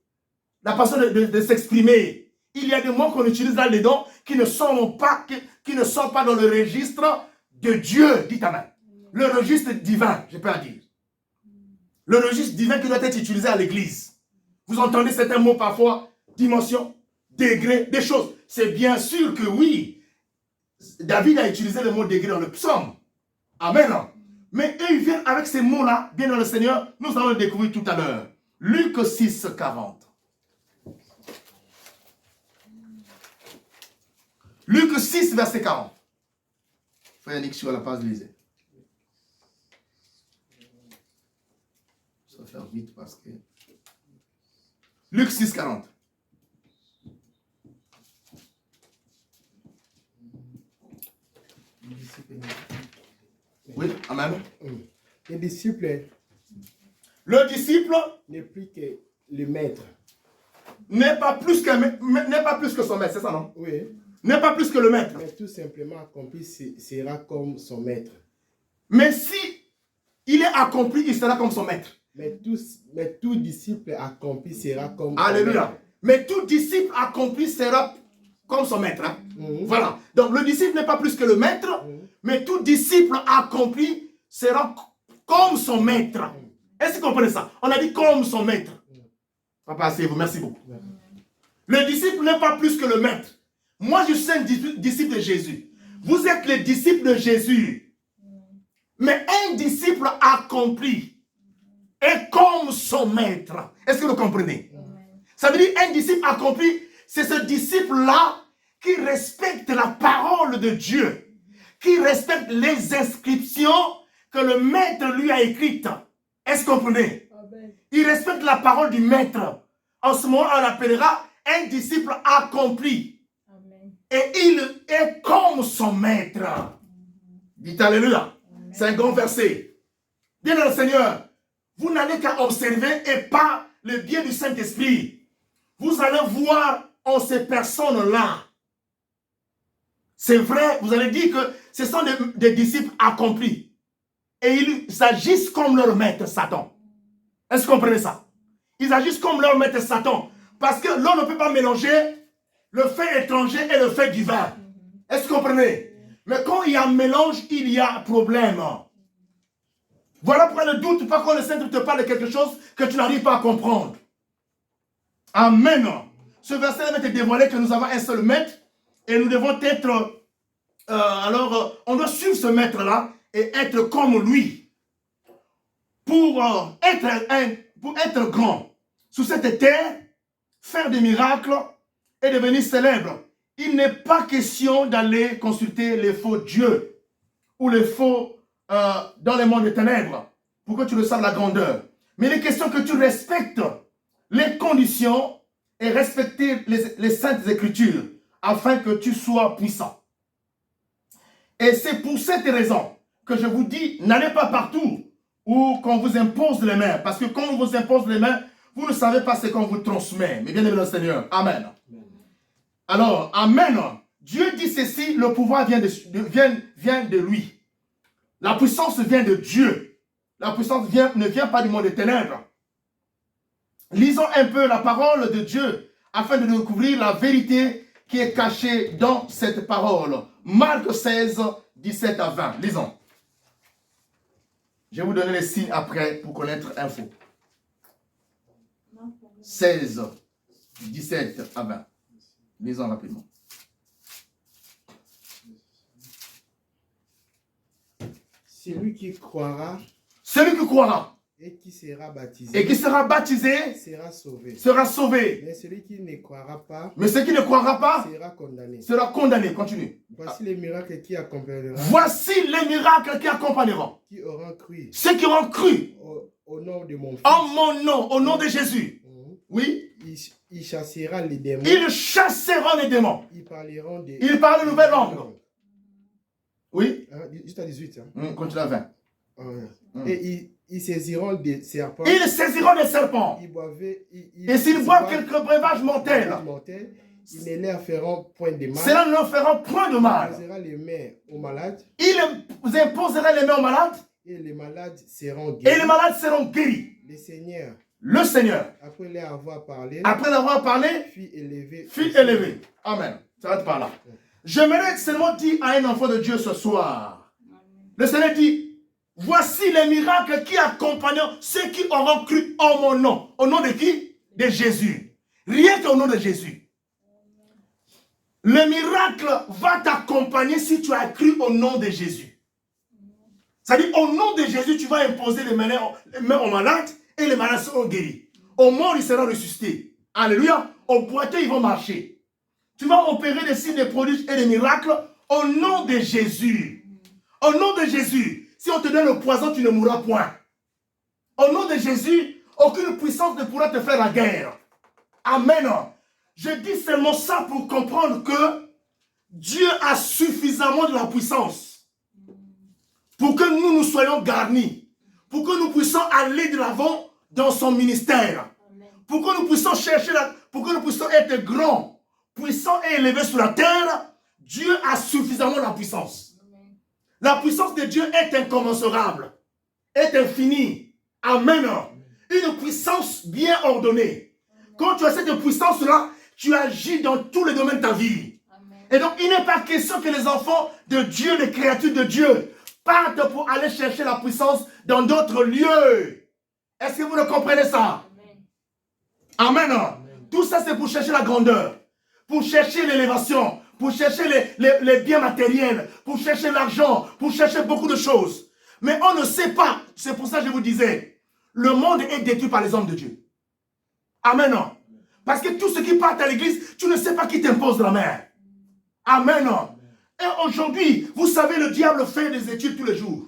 Speaker 1: la façon de s'exprimer, il y a des mots qu'on utilise là-dedans qui ne sont pas dans le registre de Dieu, dites amen. Le registre divin, je peux en dire. Le registre divin qui doit être utilisé à l'église. Vous entendez certains mots parfois, dimension, degré, des choses. C'est bien sûr que oui, David a utilisé le mot degré dans le psaume. Amen. Mais eux, ils viennent avec ces mots-là, bien dans le Seigneur, nous allons le découvrir tout à l'heure. Luc 6, 40. Luc 6, verset 40. Frère Yannick, sur la page, lisez. Ça va faire vite parce que... Luc 6, 40. Oui, amen.
Speaker 3: Le disciple
Speaker 1: n'est
Speaker 3: plus que le maître.
Speaker 1: N'est pas plus que son maître, c'est ça, non?
Speaker 3: Oui.
Speaker 1: N'est pas plus que le maître.
Speaker 3: Mais tout simplement accompli sera comme son maître.
Speaker 1: Mais si il est accompli, il sera comme son maître.
Speaker 3: Mais tout disciple accompli sera comme
Speaker 1: Alléluia.
Speaker 3: son maître.
Speaker 1: Mais tout disciple accompli sera comme son maître. Hein? Voilà. Donc le disciple n'est pas plus que le maître, mais tout disciple accompli sera comme son maître. Est-ce que vous comprenez ça? On a dit comme son maître. Papa, asseyez-vous. Merci beaucoup. Le disciple n'est pas plus que le maître. Moi, je suis un disciple de Jésus. Vous êtes les disciples de Jésus. Mais un disciple accompli est comme son maître. Est-ce que vous comprenez? Ça veut dire un disciple accompli, c'est ce disciple-là qui respecte la parole de Dieu, qui respecte les inscriptions que le maître lui a écrites. Est-ce que vous comprenez? Il respecte la parole du maître. En ce moment, on l'appellera un disciple accompli. Et il est comme son maître. Dites Alléluia. C'est un grand verset. Bien dans le Seigneur, vous n'allez qu'à observer et par le biais du Saint-Esprit, vous allez voir en ces personnes-là. C'est vrai, vous allez dire que ce sont des disciples accomplis. Et ils agissent comme leur maître Satan. Est-ce que vous comprenez ça? Ils agissent comme leur maître Satan. Parce que l'on ne peut pas mélanger le fait étranger et le fait divin. Est-ce que vous comprenez? Mais quand il y a un mélange, il y a un problème. Voilà pourquoi ne doute pas quand le Saint te parle de quelque chose que tu n'arrives pas à comprendre. Amen. Ce verset va te dévoiler que nous avons un seul maître et nous devons être... on doit suivre ce maître-là et être comme lui pour être grand sur cette terre, faire des miracles et devenir célèbre. Il n'est pas question d'aller consulter les faux dieux ou les faux dans le monde des ténèbres pour que tu reçoives la grandeur. Mais il est question que tu respectes les conditions et respecter les saintes écritures afin que tu sois puissant. Et c'est pour cette raison que je vous dis, n'allez pas partout où qu'on vous impose les mains. Parce que quand on vous impose les mains, vous ne savez pas ce qu'on vous transmet. Mais bien aimé le Seigneur, Amen. Alors, Amen. Dieu dit ceci, le pouvoir vient de lui. La puissance vient de Dieu. La puissance ne vient pas du monde des ténèbres. Lisons un peu la parole de Dieu afin de découvrir la vérité qui est cachée dans cette parole. Marc 16, 17 à 20. Lisons. Je vais vous donner les signes après pour connaître info. 16, 17 à 20. Lisons rapidement.
Speaker 3: Celui qui croira
Speaker 1: et qui sera baptisé
Speaker 3: sera sauvé.
Speaker 1: Sera sauvé.
Speaker 3: Mais celui qui ne croira pas
Speaker 1: sera condamné. Continue.
Speaker 3: Voici les miracles qui accompagneront.
Speaker 1: Voici les miracles qui accompagneront.
Speaker 3: Qui auront cru.
Speaker 1: Ceux qui auront cru.
Speaker 3: Au nom de mon Fils.
Speaker 1: En mon nom, au nom de Jésus. Oui.
Speaker 3: Il chassera les démons.
Speaker 1: Ils chasseront les démons.
Speaker 3: Ils parleront
Speaker 1: de nouvelles langues. Oui.
Speaker 3: Jusqu'à 18. Hein.
Speaker 1: Continue à 20.
Speaker 3: Et ils saisiront des serpents.
Speaker 1: Ils saisiront des serpents. Et s'ils boivent quelques breuvages mortels,
Speaker 3: ils ne leur feront point de mal.
Speaker 1: Cela ne leur fera point de mal.
Speaker 3: Ils imposeront les mains aux malades.
Speaker 1: Ils imposeront les mains aux malades.
Speaker 3: Et les malades seront guéris. Le Seigneur, après leur avoir parlé, fut élevé. Amen. Ça va être par là. J'aimerais seulement dire à un enfant de Dieu ce soir. Le Seigneur dit, voici les miracles qui accompagneront ceux qui auront cru en mon nom. Au nom de qui? De Jésus. Rien qu'au nom de Jésus. Le miracle va t'accompagner si tu as cru au nom de Jésus. C'est-à-dire, au nom de Jésus, tu vas imposer les mains aux malades et les malades seront guéris. Aux morts, ils seront ressuscités. Alléluia. Aux boiteux, ils vont marcher. Tu vas opérer des signes, des prodiges et des miracles au nom de Jésus. Au nom de Jésus. Si on te donne le poison, tu ne mourras point. Au nom de Jésus, aucune puissance ne pourra te faire la guerre. Amen. Je dis seulement ça pour comprendre que Dieu a suffisamment de la puissance pour que nous soyons garnis, pour que nous puissions aller de l'avant dans son ministère, pour que nous puissions chercher, pour que nous puissions être grands, puissants et élevés sur la terre. Dieu a suffisamment de la puissance. La puissance de Dieu est incommensurable, est infinie. Amen. Une puissance bien ordonnée. Quand tu as cette puissance-là, tu agis dans tous les domaines de ta vie. Et donc, il n'est pas question que les enfants de Dieu, les créatures de Dieu, partent pour aller chercher la puissance dans d'autres lieux. Est-ce que vous le comprenez ça? Amen. Tout ça, c'est pour chercher la grandeur, pour chercher l'élévation, pour chercher les biens matériels, pour chercher l'argent, pour chercher beaucoup de choses. Mais on ne sait pas. C'est pour ça que je vous disais, le monde est détruit par les hommes de Dieu. Amen. Parce que tout ce qui part à l'église, tu ne sais pas qui t'impose la main. Amen. Et aujourd'hui, vous savez, le diable fait des études tous les jours.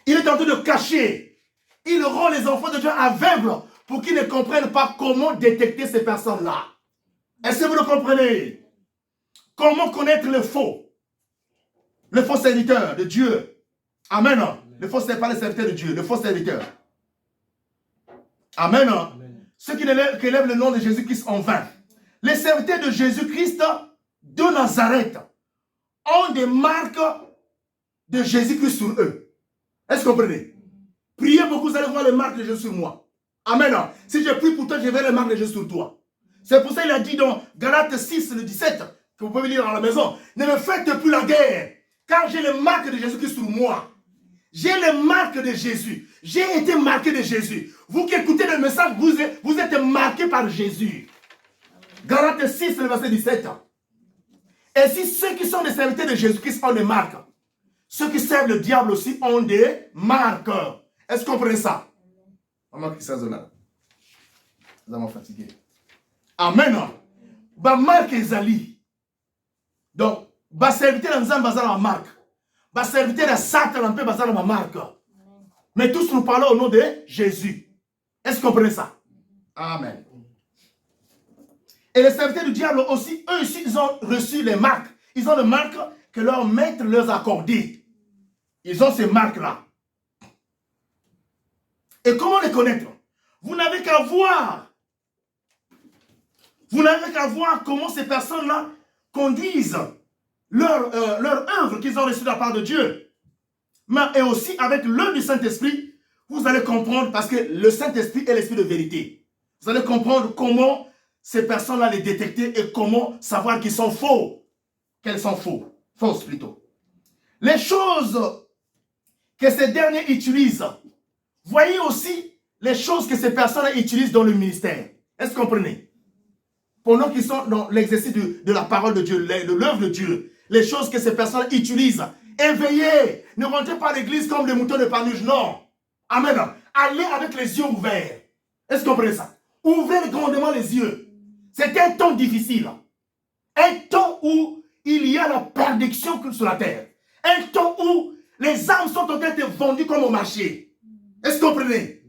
Speaker 3: Il est en train de cacher. Il rend les enfants de Dieu aveugles pour qu'ils ne comprennent pas comment détecter ces personnes-là. Est-ce que vous le comprenez? Comment connaître le faux serviteur de Dieu? Amen. Le faux, ce n'est pas le serviteur de Dieu, le faux serviteur. Amen. Ceux qui élèvent le nom de Jésus-Christ en vain. Les serviteurs de Jésus-Christ de Nazareth ont des marques de Jésus-Christ sur eux. Est-ce que vous comprenez? Priez beaucoup, vous allez voir les marques de Jésus sur moi. Amen. Si je prie pour toi, je verrai les marques de Jésus sur toi. C'est pour ça qu'il a dit dans Galates 6, le 17, que vous pouvez lire à la maison, ne me faites plus la guerre, car j'ai les marques de Jésus-Christ sur moi.
Speaker 1: J'ai les marques de Jésus. J'ai été marqué de Jésus. Vous qui écoutez le message, vous êtes marqué par Jésus. Galates 6, le verset 17. Et si ceux qui sont des serviteurs de Jésus-Christ ont des marques, ceux qui servent le diable aussi ont des marques. Est-ce que vous comprenez ça? Maman Christian Zona. Vous avez fatigué. Amen. Ba marque ezali. Donc, ba serviteur dans bazar la marque. Ba serviteur de Satan un peu bazar la marque. Mais tous nous parlons au nom de Jésus. Est-ce que vous comprenez ça? Amen. Et les serviteurs du diable aussi, eux aussi, ils ont reçu les marques. Ils ont les marques que leurs maîtres leur accordées. Ils ont ces marques-là. Et comment les connaître? Vous n'avez qu'à voir. Vous n'avez qu'à voir comment ces personnes-là conduisent leur œuvre qu'ils ont reçue de la part de Dieu. Mais et aussi avec l'œuvre du Saint-Esprit, vous allez comprendre, parce que le Saint-Esprit est l'esprit de vérité. Vous allez comprendre comment ces personnes-là les détecter et comment savoir qu'ils sont faux. Qu'elles sont fausses plutôt. Les choses que ces derniers utilisent, voyez aussi les choses que ces personnes utilisent dans le ministère. Est-ce que vous comprenez? Pendant qu'ils sont dans l'exercice de la parole de Dieu, de l'œuvre de Dieu, les choses que ces personnes utilisent. Éveillez, ne rentrez pas à l'église comme des moutons de Panurge, non. Amen. Allez avec les yeux ouverts. Est-ce que vous comprenez ça? Ouvrez grandement les yeux. C'est un temps difficile. Un temps où il y a la perdition sur la terre. Un temps où les âmes sont en train d'être vendues comme au marché. Est-ce que vous comprenez?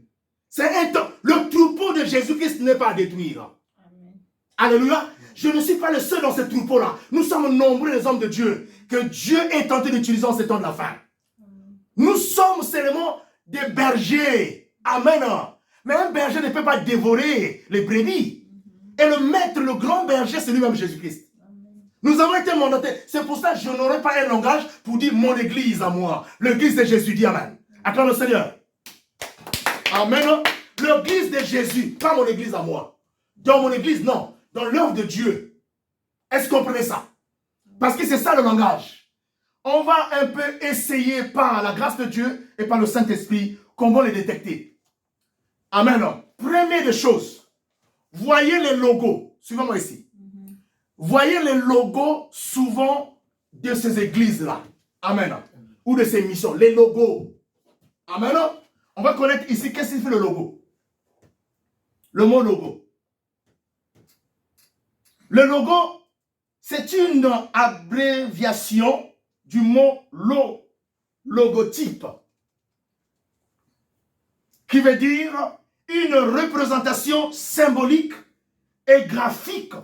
Speaker 1: C'est un temps. Le troupeau de Jésus-Christ n'est pas à détruire. Amen. Alléluia. Je ne suis pas le seul dans ce troupeau-là. Nous sommes nombreux les hommes de Dieu que Dieu est tenté d'utiliser en ce temps de la fin. Amen. Nous sommes seulement des bergers. Amen. Mais un berger ne peut pas dévorer les brebis. Et le maître, le grand berger, c'est lui-même Jésus-Christ. Nous avons été mandatés. C'est pour ça que je n'aurai pas un langage pour dire mon église à moi. L'église de Jésus, dit Amen. Acclame le Seigneur. Amen. L'église de Jésus, pas mon église à moi. Dans mon église, non. Dans l'œuvre de Dieu. Est-ce que vous comprenez ça? Parce que c'est ça le langage. On va un peu essayer par la grâce de Dieu et par le Saint-Esprit qu'on va les détecter. Amen. Première des choses, voyez les logos. Suivez-moi ici. Voyez les logos souvent de ces églises-là. Amen. Ou de ces missions. Les logos. Amen. On va connaître ici qu'est-ce qu'il fait le logo. Le mot logo. Le logo, c'est une abréviation du mot logotype, qui veut dire une représentation symbolique et graphique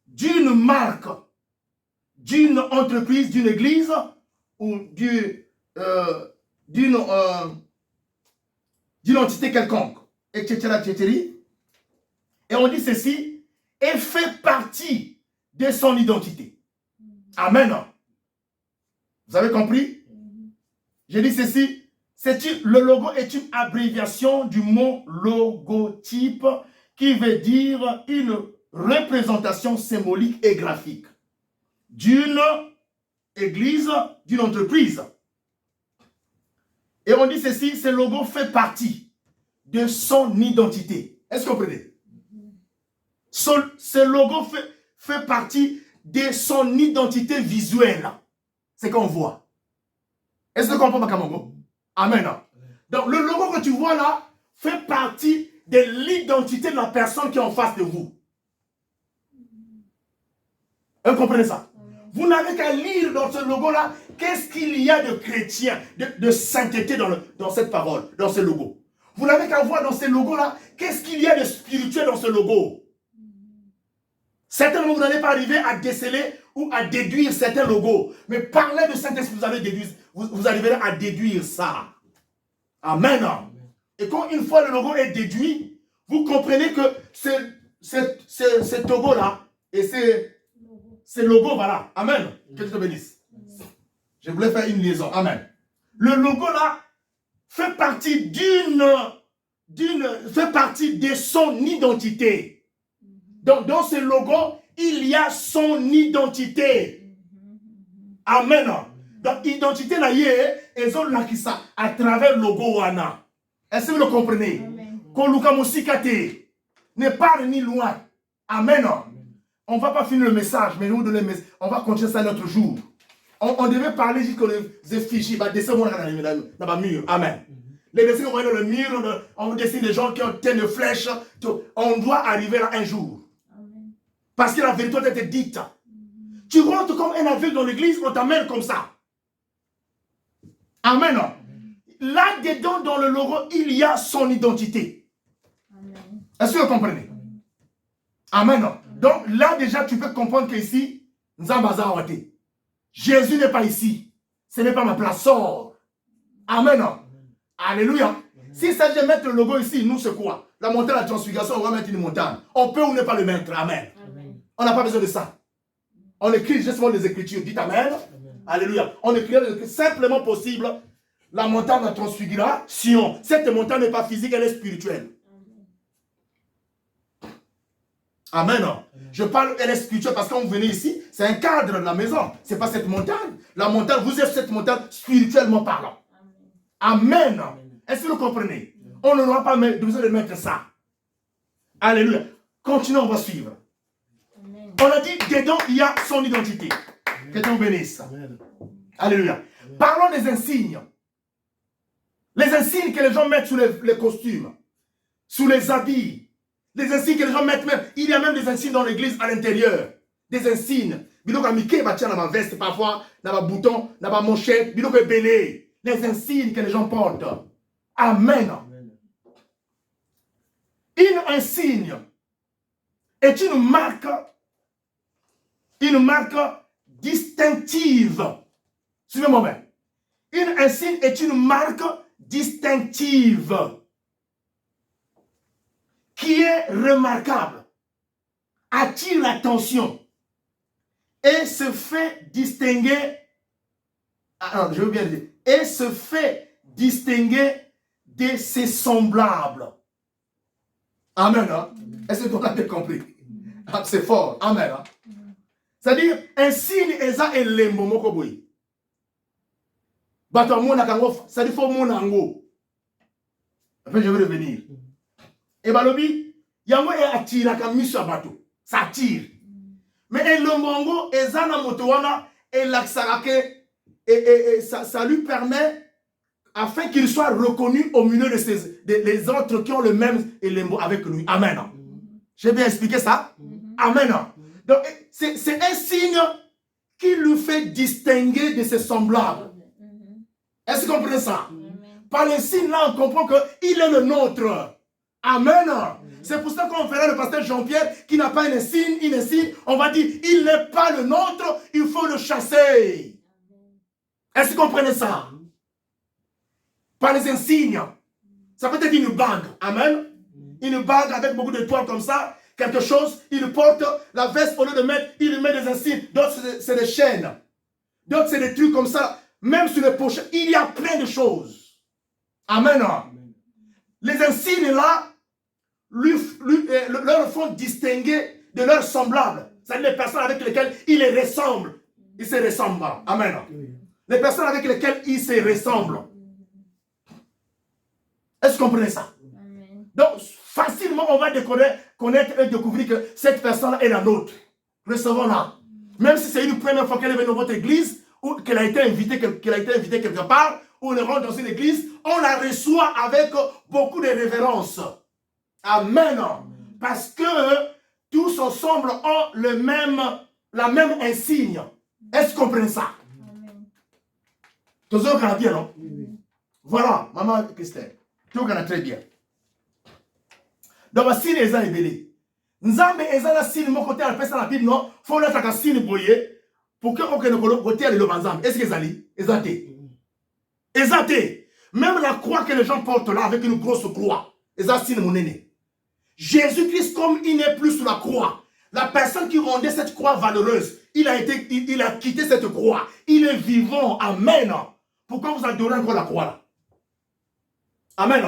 Speaker 1: d'une marque, d'une entreprise, d'une église ou d'une entité quelconque, etc., etc. Et on dit ceci, et fait partie de son identité. Amen. Vous avez compris? J'ai dit ceci, le logo est une abréviation du mot logotype qui veut dire une représentation symbolique et graphique d'une église, d'une entreprise. Et on dit ceci, ce logo fait partie de son identité. Est-ce que vous comprenez? Ce logo fait partie de son identité visuelle. C'est qu'on voit. Est-ce que vous comprenez, Makamongo? Amen. Donc, le logo que tu vois là fait partie de l'identité de la personne qui est en face de vous. Vous comprenez ça? Vous n'avez qu'à lire dans ce logo-là qu'est-ce qu'il y a de chrétien, de sainteté dans cette parole, dans ce logo. Vous n'avez qu'à voir dans ce logo-là qu'est-ce qu'il y a de spirituel dans ce logo. Certainement, vous n'allez pas arriver à déceler ou à déduire certains logos. Mais parlez de Saint-Esprit, vous arriverez à déduire ça. Amen. Et quand une fois le logo est déduit, vous comprenez que ce logo-là et ces logos, voilà. Amen. Que Dieu te bénisse. Je voulais faire une liaison. Amen. Le logo-là fait partie fait partie de son identité. Donc, dans ce logo, il y a son identité. Amen. Donc, identité là, ils ont là qui ça à travers le logo wana. Est-ce que vous le comprenez? Koluka Mosikate ne part ni loin. Amen. On ne va pas finir le message, mais nous donner on va continuer ça notre jour. On devait parler jusqu'à les effigies, bah descendre dans le mur. Amen. Les dessins qu'on voit dans le mur, on dessine des gens qui ont telle flèche. On doit arriver là un jour. Amen. Parce que la vérité doit être dite. Tu rentres comme un aveugle dans l'église, on t'amène comme ça. Amen. Là-dedans, dans le logo, il y a son identité. Est-ce que vous comprenez? Amen. Donc là, déjà, tu peux comprendre qu'ici, Jésus n'est pas ici. Ce n'est pas ma place. Sors. Amen. Alléluia. S'il s'agit de mettre le logo ici, nous, c'est quoi? La montagne de la transfiguration, on va mettre une montagne. On peut ou ne pas le mettre. Amen. On n'a pas besoin de ça. On écrit justement les Écritures. Dites Amen. Alléluia. On écrit simplement possible la montagne de la transfiguration. Cette montagne n'est pas physique, elle est spirituelle. Amen. Je parle, elle est spirituelle parce que quand vous venez ici, c'est un cadre de la maison. Ce n'est pas cette montagne. La montagne, vous êtes cette montagne spirituellement parlant. Amen. Est-ce que vous comprenez? On n'aura pas besoin de mettre ça. Alléluia. Continuons, on va suivre. Amen. On a dit, dedans, il y a son identité. Que Dieu bénisse. Alléluia. Amen. Parlons des insignes. Les insignes que les gens mettent sur les costumes, sous les habits. Des insignes que les gens mettent même. Il y a même des insignes dans l'église à l'intérieur. Des insignes. Biloko amike ba tia na ma veste parfois, na ba bouton, na ba manchette, biloko belé. Les insignes que les gens portent. Amen. Une insigne est une marque distinctive. Suivez-moi bien. Une insigne est une marque distinctive qui est remarquable, attire l'attention et se fait distinguer, je veux bien dire, et se fait distinguer de ses semblables. Amen. Hein? Est-ce que tu as compris? C'est fort. Amen. Hein? C'est-à-dire, un signe est ça et les moments que vous c'est-à-dire, il faut mon ango. Après, je vais revenir. Et balobi, yango e attire comme mission bateau. Ça attire. Mais le mongo et zana motowana et l'axarake et ça lui permet afin qu'il soit reconnu au milieu de les autres qui ont le même élément avec lui. Amen. J'ai bien expliqué ça? Amen. Donc c'est un signe qui lui fait distinguer de ses semblables. Est-ce que vous comprenez ça? Par le signe là, on comprend qu'il est le nôtre. Amen. C'est pour ça qu'on verra le pasteur Jean-Pierre qui n'a pas un signe, on va dire, il n'est pas le nôtre, il faut le chasser. Est-ce que vous comprenez ça? Par les insignes. Ça peut être une bague. Amen. Une bague avec beaucoup d'étoiles comme ça, quelque chose, il porte la veste au lieu de mettre, il met des insignes. D'autres, c'est des chaînes. D'autres, c'est des trucs comme ça. Même sur les pochettes, il y a plein de choses. Amen. Les insignes là, leur font distinguer de leurs semblables. C'est-à-dire les personnes avec lesquelles ils les ressemblent. Ils se ressemblent. Amen. Les personnes avec lesquelles ils se ressemblent. Est-ce que vous comprenez ça? Amen. Donc, facilement, on va connaître et découvrir que cette personne est la nôtre. Recevons-la. Même si c'est une première fois qu'elle est venue dans votre église, ou qu'elle a été invitée quelque part, ou elle rentre dans une église, on la reçoit avec beaucoup de révérence. Amen. Parce que tous ensemble ont la même insigne. Est-ce que vous comprenez ça? Tous autres bien, non? Voilà, maman Christelle. Tout le monde très bien. Donc, la signe est ébélée. Nzambe est la signe, mon côté, elle fait ça la Bible, non? Il faut la signe boyer pour que on ne côté le Nzambe. Est-ce que c'est exacté? Exacté. Même la croix que les gens portent là, avec une grosse croix, c'est signe mon aîné. Jésus-Christ, comme il n'est plus sur la croix, la personne qui rendait cette croix valeureuse, il a quitté cette croix. Il est vivant. Amen. Pourquoi vous adorez encore la croix là? Amen.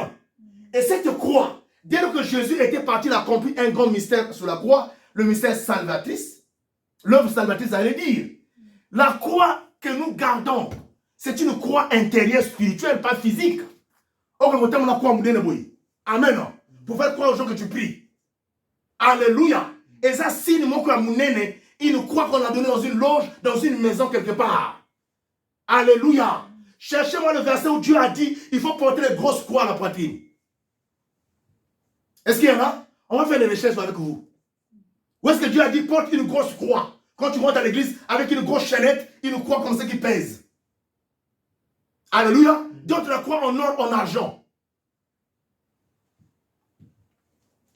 Speaker 1: Et cette croix, dès que Jésus était parti, il a accompli un grand mystère sur la croix, le mystère salvatrice. L'œuvre salvatrice allait dire, la croix que nous gardons, c'est une croix intérieure, spirituelle, pas physique. Amen. Pour faire croire aux gens que tu pries. Alléluia. Et ça, si nous il croit qu'on a donné dans une loge, dans une maison quelque part. Alléluia. Cherchez-moi le verset où Dieu a dit, il faut porter les grosses croix à la poitrine. Est-ce qu'il y en a? On va faire des recherches avec vous. Où est-ce que Dieu a dit, porte une grosse croix? Quand tu rentres à l'église avec une grosse chaînette, une croix comme ça qui pèse. Alléluia. D'autres la croix en or, en argent.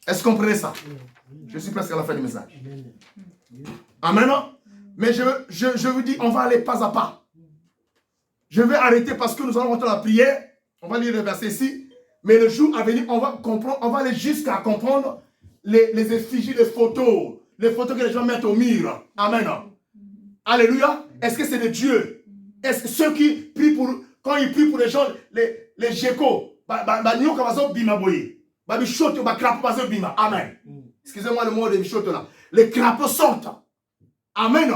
Speaker 1: Est-ce que vous comprenez ça? Je suis presque à la fin du message. Amen. Mais je vous dis, on va aller pas à pas. Je vais arrêter parce que nous allons rentrer dans la prière. On va lire le verset ici. Mais le jour à venir, on va comprendre, on va aller jusqu'à comprendre les effigies, les photos que les gens mettent au mur. Amen. Alléluia. Est-ce que c'est de Dieu? Est-ce que ceux qui prient pour, quand ils prient pour les gens, les geckos, amen. Excusez-moi le mot de bichotte là. Les crapauds sortent. Amen.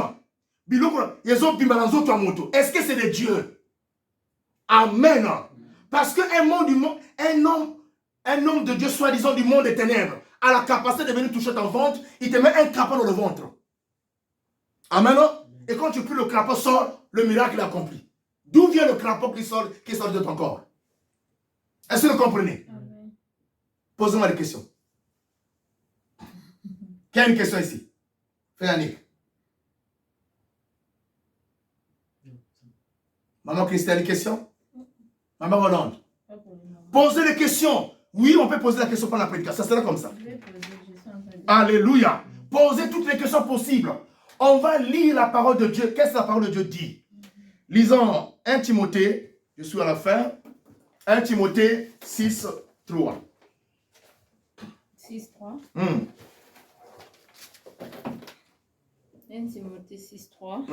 Speaker 1: Est-ce que c'est de Dieu? Amen. Parce qu'un homme de Dieu, soi-disant du monde des ténèbres, a la capacité de venir toucher ton ventre, il te met un crapaud dans le ventre. Amen. Et quand tu pries, le crapaud sort, le miracle est accompli. D'où vient le crapaud qui sort de ton corps? Est-ce que vous comprenez? Posez-moi des questions. Qui a une question ici? Frère Yannick. Maman Christelle, une question? Maman Roland. Posez les questions. Oui, on peut poser la question pendant la prédication. Ça sera comme ça. Alléluia. Posez toutes les questions possibles. On va lire la parole de Dieu. Qu'est-ce que la parole de Dieu dit? Lisons 1 Timothée. Je suis à la fin. 1 Timothée 6, 3.
Speaker 2: 6, 3. 1 Timothée 6, 3.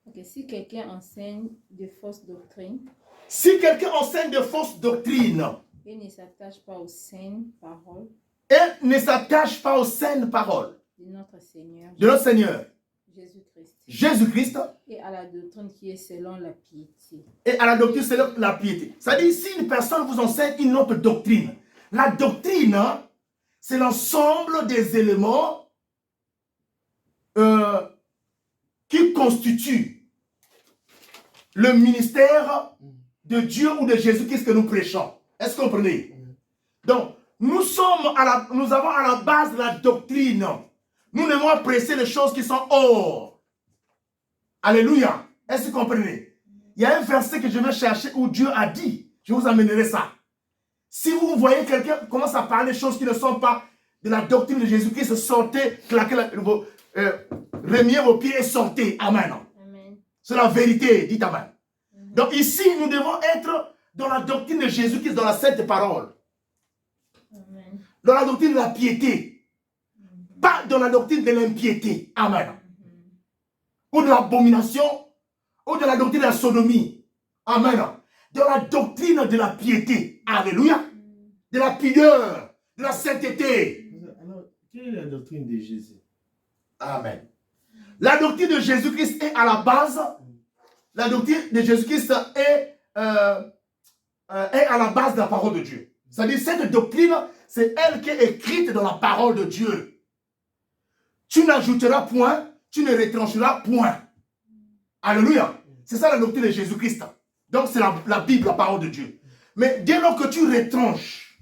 Speaker 2: Ok, si quelqu'un enseigne de fausses doctrines.
Speaker 1: Si quelqu'un enseigne de fausses doctrines.
Speaker 2: Et ne s'attache pas aux saines paroles.
Speaker 1: Et ne s'attache pas aux saines paroles.
Speaker 2: De notre Seigneur.
Speaker 1: De notre Seigneur.
Speaker 2: Jésus-Christ.
Speaker 1: Jésus-Christ.
Speaker 2: Et à la doctrine qui est selon la piété.
Speaker 1: Et à la doctrine selon la piété. C'est-à-dire, si une personne vous enseigne une autre doctrine, la doctrine, c'est l'ensemble des éléments qui constituent le ministère de Dieu ou de Jésus-Christ que nous prêchons. Est-ce que vous comprenez? Donc, nous avons à la base la doctrine. Nous devons apprécier les choses qui sont hors. Alléluia. Est-ce que vous comprenez? Il y a un verset que je vais chercher où Dieu a dit, je vous amènerai ça. Si vous voyez quelqu'un commence à parler de choses qui ne sont pas de la doctrine de Jésus-Christ, sortez, claquez, remuez vos pieds et sortez. Amen.
Speaker 2: Amen.
Speaker 1: C'est la vérité, dites amen. Donc ici, nous devons être dans la doctrine de Jésus-Christ, dans la sainte parole.
Speaker 2: Amen.
Speaker 1: Dans la doctrine de la piété. Pas dans la doctrine de l'impiété. Amen. Ou de l'abomination, ou de la doctrine de la sodomie. Amen. Dans la doctrine de la piété. Alléluia. De la pudeur, de la sainteté.
Speaker 3: Alors, quelle est la doctrine de Jésus?
Speaker 1: Amen. La doctrine de Jésus-Christ est à la base. La doctrine de Jésus-Christ est à la base de la parole de Dieu. C'est-à-dire, cette doctrine, c'est elle qui est écrite dans la parole de Dieu. Tu n'ajouteras point, tu ne retrancheras point. Alléluia. C'est ça la doctrine de Jésus-Christ. Donc, c'est la Bible, la parole de Dieu. Mais dès lors que tu retranches,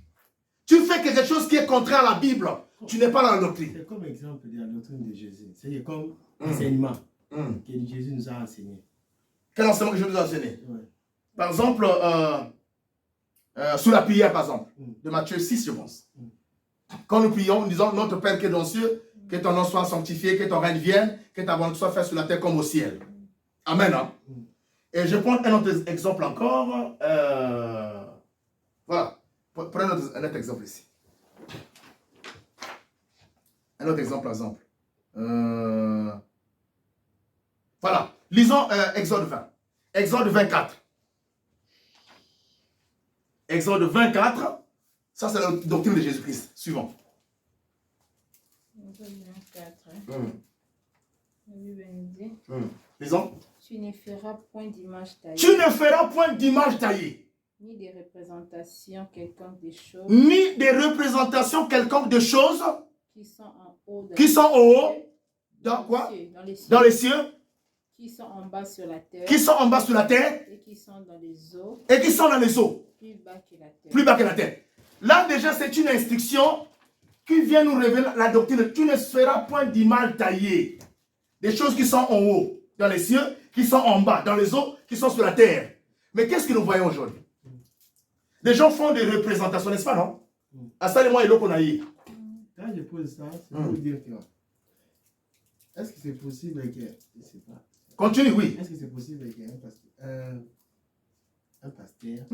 Speaker 1: tu fais quelque chose qui est contraire à la Bible, tu n'es pas dans la doctrine.
Speaker 3: C'est comme exemple de la doctrine de Jésus. C'est comme enseignement que Jésus nous a enseigné.
Speaker 1: Quel enseignement que je vous ai enseigné?
Speaker 3: Ouais.
Speaker 1: Par exemple, sous la prière, par exemple, de Matthieu 6, je pense. Quand nous prions, nous disons, notre Père qui est dans les cieux, que ton nom soit sanctifié, que ton règne vienne, que ta volonté soit faite sur la terre comme au ciel. Amen. Hein? Et je prends un autre exemple encore. Voilà. Prenez un autre exemple ici. Un autre exemple, par exemple. Voilà. Lisons Exode 20. Exode 24. Exode 24. Ça, c'est la doctrine de Jésus-Christ. Suivant.
Speaker 2: Exode 24.
Speaker 1: Lisons.
Speaker 2: Tu ne feras point d'image taillée.
Speaker 1: Tu ne feras point d'image taillée.
Speaker 2: Ni des représentations quelconques des choses.
Speaker 1: Ni des représentations quelconques de choses.
Speaker 2: Qui sont en haut.
Speaker 1: Qui sont en haut. Dans quoi? Dans les cieux.
Speaker 2: Qui sont en bas sur la terre.
Speaker 1: Qui sont en bas sur la terre.
Speaker 2: Et qui sont dans les eaux.
Speaker 1: Et qui sont dans les eaux.
Speaker 2: Plus bas que la terre.
Speaker 1: Plus bas que la terre. Là déjà c'est une instruction qui vient nous révéler la doctrine. Tu ne feras point d'image taillée. Des choses qui sont en haut, dans les cieux, qui sont en bas, dans les eaux, qui sont sur la terre. Mais qu'est-ce que nous voyons aujourd'hui? Les gens font des représentations, n'est-ce pas, non? À ça, les mois et l'eau qu'on a eu.
Speaker 3: Quand je pose ça, c'est pour dire que... Est-ce que c'est possible que... Je sais pas.
Speaker 1: Continue, oui.
Speaker 3: Est-ce que c'est possible qu'un pasteur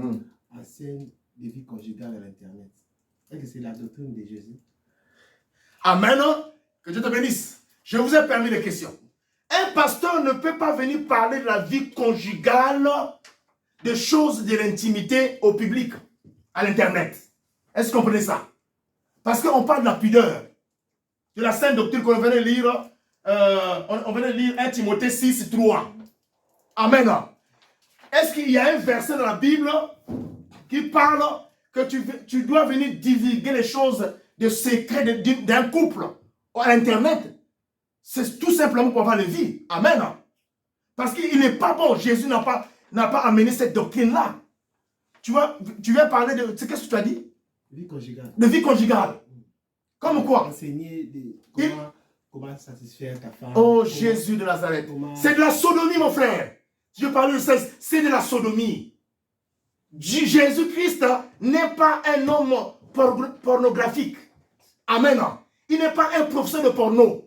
Speaker 3: enseigne des vies conjugales à l'Internet? Est-ce que c'est la doctrine de Jésus?
Speaker 1: Amen. Que Dieu te bénisse. Je vous ai permis des questions. Un pasteur ne peut pas venir parler de la vie conjugale, de choses de l'intimité au public, à l'Internet. Est-ce que vous comprenez ça? Parce qu'on parle de la pudeur, de la sainte doctrine qu'on venait lire, on venait lire 1 Timothée 6, 3. Amen. Est-ce qu'il y a un verset dans la Bible qui parle que tu dois venir divulguer les choses de secret d'un couple à l'Internet? C'est tout simplement pour avoir la vie. Amen. Parce qu'il n'est pas bon. Jésus n'a pas amené cette doctrine-là. Tu viens parler de... Qu'est-ce que tu as dit?
Speaker 3: Vie conjugale.
Speaker 1: De vie conjugale. Comme quoi?
Speaker 3: Enseigner comment satisfaire ta femme.
Speaker 1: Oh, Jésus de Nazareth. C'est de la sodomie, mon frère. Je parle de ça. C'est de la sodomie. Jésus-Christ n'est pas un homme pornographique. Amen. Il n'est pas un professeur de porno.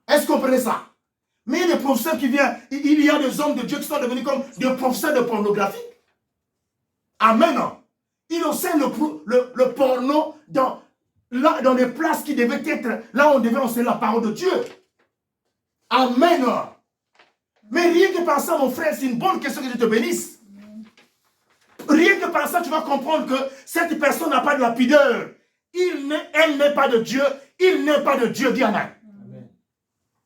Speaker 1: Est-ce que vous comprenez ça? Mais il y a des professeurs qui viennent, il y a des hommes de Dieu qui sont devenus comme des professeurs de pornographie. Amen. Ils enseignent le porno dans des places qui devaient être, là où on devait enseigner la parole de Dieu. Amen. Mais rien que par ça, mon frère, c'est une bonne question que Dieu te bénisse. Rien que par ça, tu vas comprendre que cette personne n'a pas de la pudeur. Elle n'est pas de Dieu. Il n'est pas de Dieu. Dis Amen.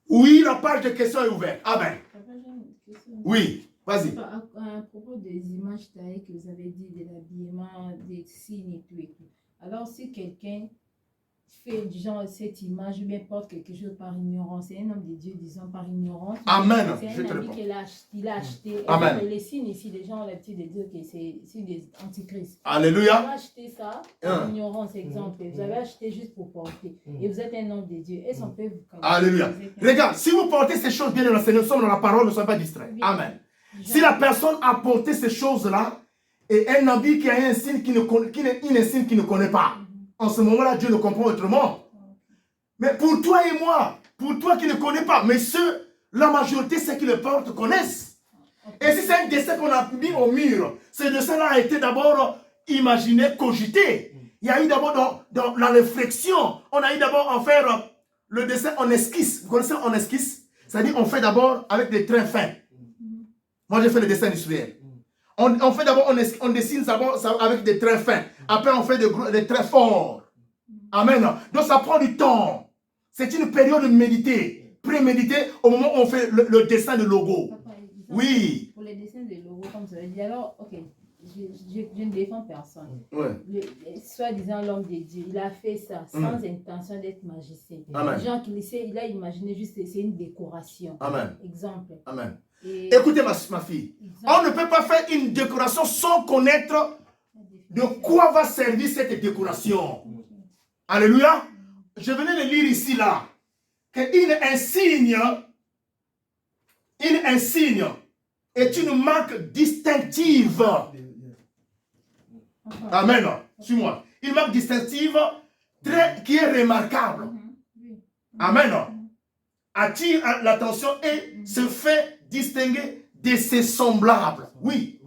Speaker 1: Oui, la page de questions est ouverte. Amen. Oui, vas-y.
Speaker 2: À propos des images taillées que vous avez dit, de l'habillement, des signes et tout. Alors, si quelqu'un fait du genre cette image, ou bien porte quelque chose par ignorance, c'est un homme de Dieu, disons, par ignorance.
Speaker 1: Amen.
Speaker 2: C'est un ami qu'il a acheté.
Speaker 1: Amen.
Speaker 2: Et les signes ici, les gens ont l'habitude de dire que c'est des antichrists.
Speaker 1: Alléluia.
Speaker 2: Vous avez acheté ça par ignorance, exemple. Vous avez acheté juste pour porter. Et vous êtes un homme de Dieu. Est-ce qu'on peut vous connaître?
Speaker 1: Alléluia. Regarde, si vous portez ces choses bien dans le Seigneur, nous sommes dans la parole, ne soyez pas distraits. Amen. Si la personne a porté ces choses-là, et un habit qui a un signe qui ne connaît pas, en ce moment-là, Dieu le comprend autrement. Mais pour toi et moi, pour toi qui ne connais pas, mais la majorité, ceux qui le portent, connaissent. Et si c'est un dessin qu'on a mis au mur, ce dessin-là a été d'abord imaginé, cogité. Il y a eu d'abord dans la réflexion, on a eu d'abord à faire le dessin en esquisse. Vous connaissez en esquisse? C'est-à-dire on fait d'abord avec des traits fins. Moi, j'ai fait le dessin industriel. On fait d'abord, on dessine d'abord avec des traits fins. Après, on fait des traits forts. Amen. Donc, ça prend du temps. C'est une période de méditer, préméditer au moment où on fait le dessin de logo.
Speaker 2: Papa, exemple,
Speaker 1: Oui.
Speaker 2: Pour les dessins de logo, comme vous avez dit, alors, ok, je ne défends personne.
Speaker 1: Ouais.
Speaker 2: Soi-disant l'homme de Dieu, il a fait ça sans intention d'être magicien.
Speaker 1: Amen.
Speaker 2: Genre il a imaginé juste c'est une décoration.
Speaker 1: Amen.
Speaker 2: Exemple.
Speaker 1: Amen.
Speaker 2: Et
Speaker 1: Écoutez ma fille, on ne peut pas faire une décoration sans connaître de quoi va servir cette décoration. Alléluia. Je venais de lire ici là qu'une insigne est une marque distinctive. Amen. Suis-moi. Une marque distinctive qui est remarquable. Amen. Attire l'attention et se fait distinguer de ses semblables. Oui.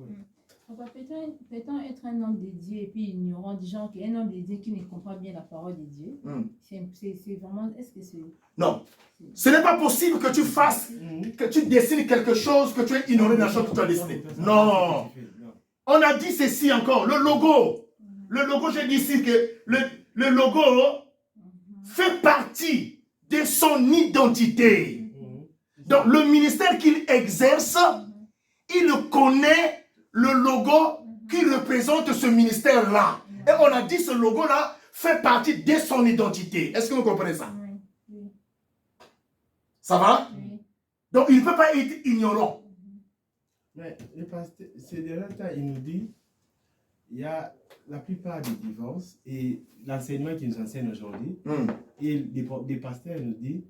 Speaker 2: Peut-on être un homme de Dieu et puis ignorant des gens qui est un homme de Dieu qui ne comprend bien la parole de Dieu? C'est vraiment, est-ce que c'est...
Speaker 1: Non. Ce n'est pas possible que tu fasses, que tu dessines quelque chose, que tu aies ignoré la chose que tu as dessiné. Non. On a dit ceci encore, le logo. Le logo, j'ai dit ici que le logo fait partie de son identité. Donc, le ministère qu'il exerce, il connaît le logo qui représente ce ministère-là. Et on a dit ce logo-là fait partie de son identité. Est-ce que vous comprenez ça?
Speaker 2: Oui.
Speaker 1: Ça va?
Speaker 2: Oui.
Speaker 1: Donc, il ne peut pas être ignorant.
Speaker 3: Mais le pasteur, c'est de là il nous dit, il y a la plupart des divorces et l'enseignement qui nous enseigne aujourd'hui, et des pasteurs nous disent,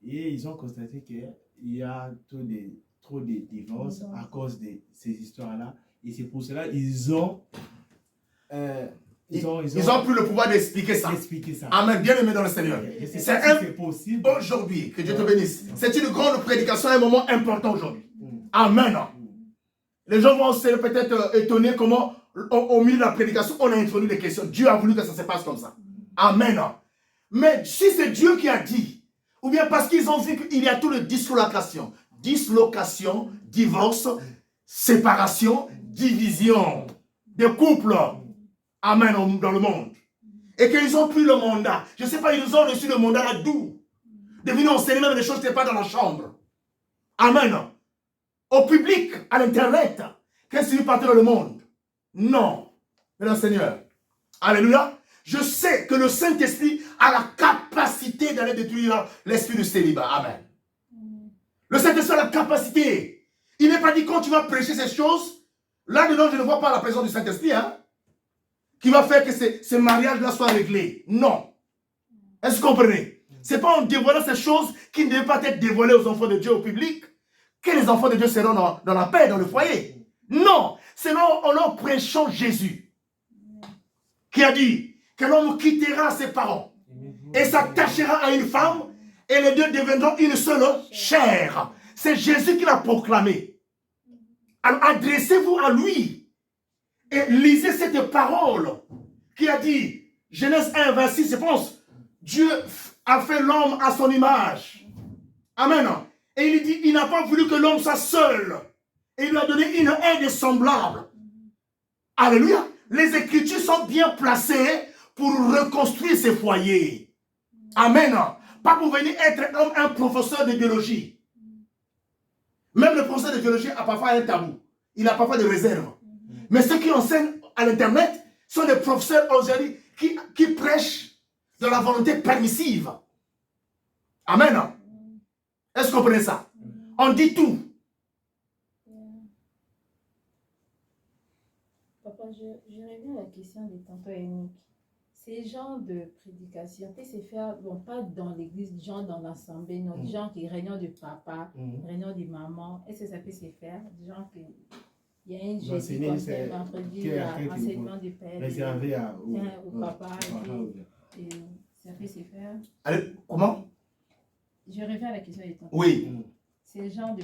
Speaker 3: et ils ont constaté qu'il y a trop de divorces à cause de ces histoires-là. Et c'est pour cela qu'ils ont...
Speaker 1: Ils ont plus le pouvoir d'expliquer ça. Amen. Bien aimé dans le Seigneur.
Speaker 3: C'est possible.
Speaker 1: Aujourd'hui, que Dieu te bénisse. C'est une grande prédication, un moment important aujourd'hui. Amen. Les gens vont se peut-être étonner comment, au milieu de la prédication, on a introduit des questions. Dieu a voulu que ça se passe comme ça. Amen. Mais si c'est Dieu qui a dit, ou bien parce qu'ils ont vu qu'il y a tout le dislocation, divorce, séparation, division des couples. Amen, dans le monde. Et qu'ils ont pris le mandat. Je ne sais pas, ils ont reçu le mandat là d'où? De venir enseigner même des choses qui n'étaient pas dans la chambre. Amen. Au public, à l'internet. Qu'est-ce qui partait dans le monde? Non. Mais le Seigneur. Alléluia. Je sais que le Saint-Esprit a la capacité d'aller détruire l'esprit du célibat. Amen. Le Saint-Esprit a la capacité. Il n'est pas dit quand tu vas prêcher ces choses, là-dedans, je ne vois pas la présence du Saint-Esprit, hein, qui va faire que ce mariage-là soit réglé. Non. Est-ce que vous comprenez? Ce n'est pas en dévoilant ces choses qui ne devaient pas être dévoilées aux enfants de Dieu au public que les enfants de Dieu seront dans la paix, dans le foyer. Non. C'est en leur prêchant Jésus qui a dit que l'homme quittera ses parents et s'attachera à une femme et les deux deviendront une seule chair. C'est Jésus qui l'a proclamé. Alors adressez-vous à lui et lisez cette parole qui a dit, Genèse 1, 26, je pense, Dieu a fait l'homme à son image. Amen. Et il dit, il n'a pas voulu que l'homme soit seul. Et il lui a donné une aide semblable. Alléluia. Les Écritures sont bien placées pour reconstruire ces foyers. Amen. Pas pour venir être un professeur de biologie. Même le professeur de biologie a parfois un tabou. Il a parfois des réserves. Mais ceux qui enseignent à l'Internet sont des professeurs aujourd'hui qui prêchent de la volonté permissive. Amen. Est-ce que vous comprenez ça? On dit tout.
Speaker 2: Papa, je reviens à la question de tantôt Yannick. Ces genres de prédication, c'est faire, bon, pas dans l'église, genre dans l'assemblée, non, des gens qui réunion de papa, réunion de maman, est-ce que ça peut se faire? Des gens qui, il y a une jeudi conseil, vendredi, enseignement du père,
Speaker 3: réservé
Speaker 2: au papa, et ça peut se faire.
Speaker 1: Allez, comment?
Speaker 2: Je reviens à la question de tantôt.
Speaker 1: Oui.
Speaker 2: C'est le genre de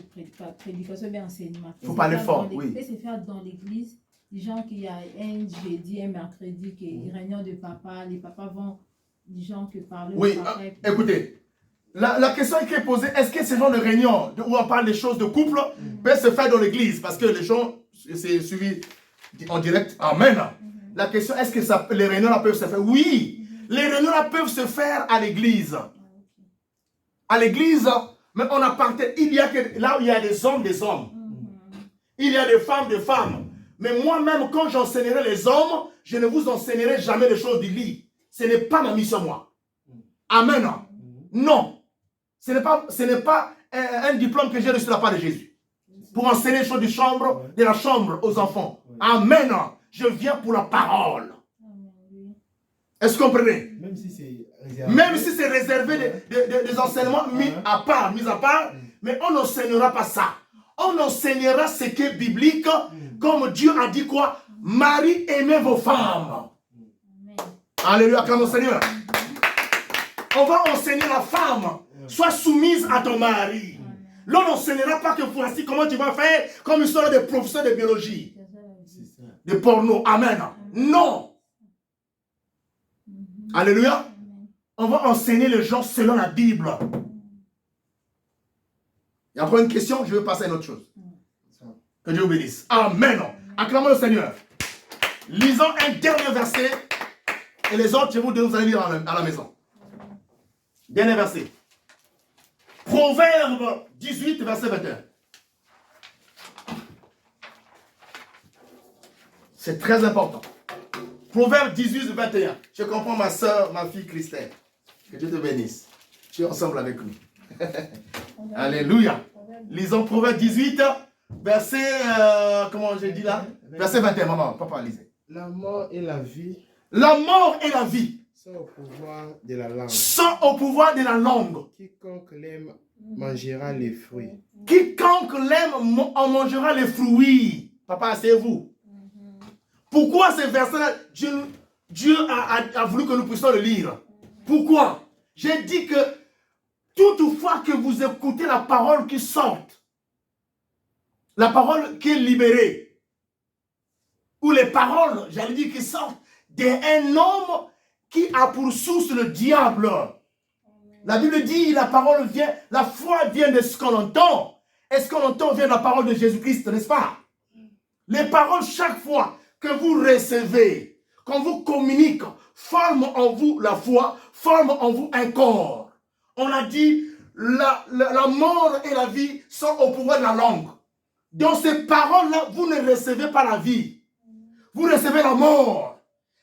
Speaker 2: prédication, bien enseignement.
Speaker 1: Il faut parler fort, oui.
Speaker 2: Ça peut se faire dans l'église. Les gens qui a un jeudi, un mercredi, qui est réunion de papa, les papas vont, les gens qui parlent.
Speaker 1: Oui, écoutez, la question qui est posée, est-ce que ce genre de réunion où on parle des choses de couple peut se faire dans l'église? Parce que les gens, c'est suivi en direct. Amen. La question, est-ce que les réunions là peuvent se faire? Oui, les réunions là peuvent se faire à l'église. À l'église, mais on a parté, il y a que, là où il y a des hommes, il y a des femmes. Mais moi-même, quand j'enseignerai les hommes, je ne vous enseignerai jamais les choses du lit. Ce n'est pas ma mission, moi. Amen. Non. Ce n'est pas un diplôme que j'ai reçu de la part de Jésus. Pour enseigner les choses de la chambre aux enfants. Amen. Je viens pour la parole. Est-ce que vous comprenez?
Speaker 3: Même si c'est
Speaker 1: réservé des enseignements mis à part, mais on n'enseignera pas ça. On enseignera ce qui est biblique, comme Dieu a dit quoi? Marie, aimez vos femmes. Alléluia, acclame au Seigneur. On va enseigner la femme. Sois soumise à ton mari. L'on n'enseignera pas que voici comment tu vas faire comme une sorte de professeur de biologie. De porno. Amen. Non. Alléluia. On va enseigner les gens selon la Bible. Il y a encore une question, je vais passer à une autre chose. Que Dieu vous bénisse. Amen. Acclamons le Seigneur. Lisons un dernier verset. Et les autres, je vous donne, vous allez lire à la maison. Dernier verset. Proverbe 18, verset 21. C'est très important. Proverbe 18, 21. Je comprends ma soeur, ma fille Christelle. Que Dieu te bénisse. Tu es ensemble avec nous. Alléluia. Lisons Proverbe 18, verset, comment j'ai dit là? Verset 21, maman, papa, lisez.
Speaker 3: La mort et la vie.
Speaker 1: La mort et la vie
Speaker 3: sont au pouvoir de la langue.
Speaker 1: Sont au pouvoir de la langue.
Speaker 3: Quiconque l'aime mangera les fruits.
Speaker 1: Quiconque l'aime en mangera les fruits. Papa, asseyez-vous. Pourquoi ce verset-là, Dieu a voulu que nous puissions le lire? Pourquoi? J'ai dit que toutefois que vous écoutez la parole qui sort, la parole qui est libérée, ou les paroles, j'allais dire, qui sortent d'un homme qui a pour source le diable. La Bible dit, la parole vient, la foi vient de ce qu'on entend. Et ce qu'on entend vient de la parole de Jésus-Christ, n'est-ce pas? Les paroles, chaque fois que vous recevez, qu'on vous communique, forment en vous la foi, forment en vous un corps. On a dit, la mort et la vie sont au pouvoir de la langue. Dans ces paroles-là, vous ne recevez pas la vie. Vous recevez la mort.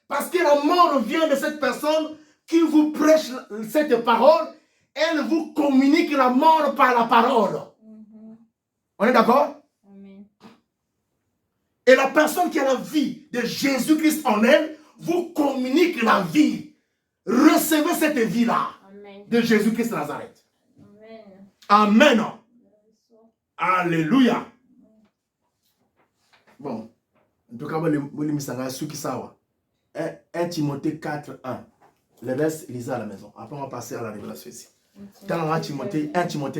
Speaker 1: Parce que la mort vient de cette personne qui vous prêche cette parole. Elle vous communique la mort par la parole. On est d'accord? Et la personne qui a la vie de Jésus-Christ en elle vous communique la vie. Recevez cette vie-là de Jésus-Christ de Nazareth. Amen. Amen. Alléluia. Bon. En tout cas, vous 1 Timothée 4, 1. Le reste, lisez à la maison. Après, on va passer à la révélation ici. Dans 1 Timothée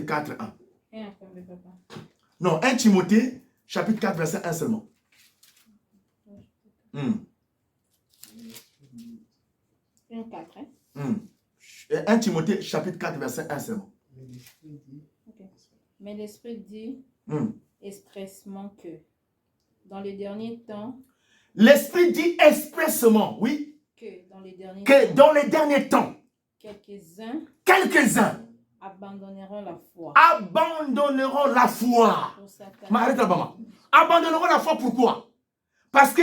Speaker 1: 4, 1. Non, 1 Timothée, chapitre 4, verset 1 seulement. 1 Timothée, chapitre 4, verset 1 seulement.
Speaker 2: Mais l'Esprit dit expressement que dans les derniers temps,
Speaker 1: l'Esprit dit expressement, oui,
Speaker 2: que
Speaker 1: dans les derniers temps, quelques-uns
Speaker 2: abandonneront la foi.
Speaker 1: Abandonneront la foi. Abandonneront la foi, pourquoi? Parce que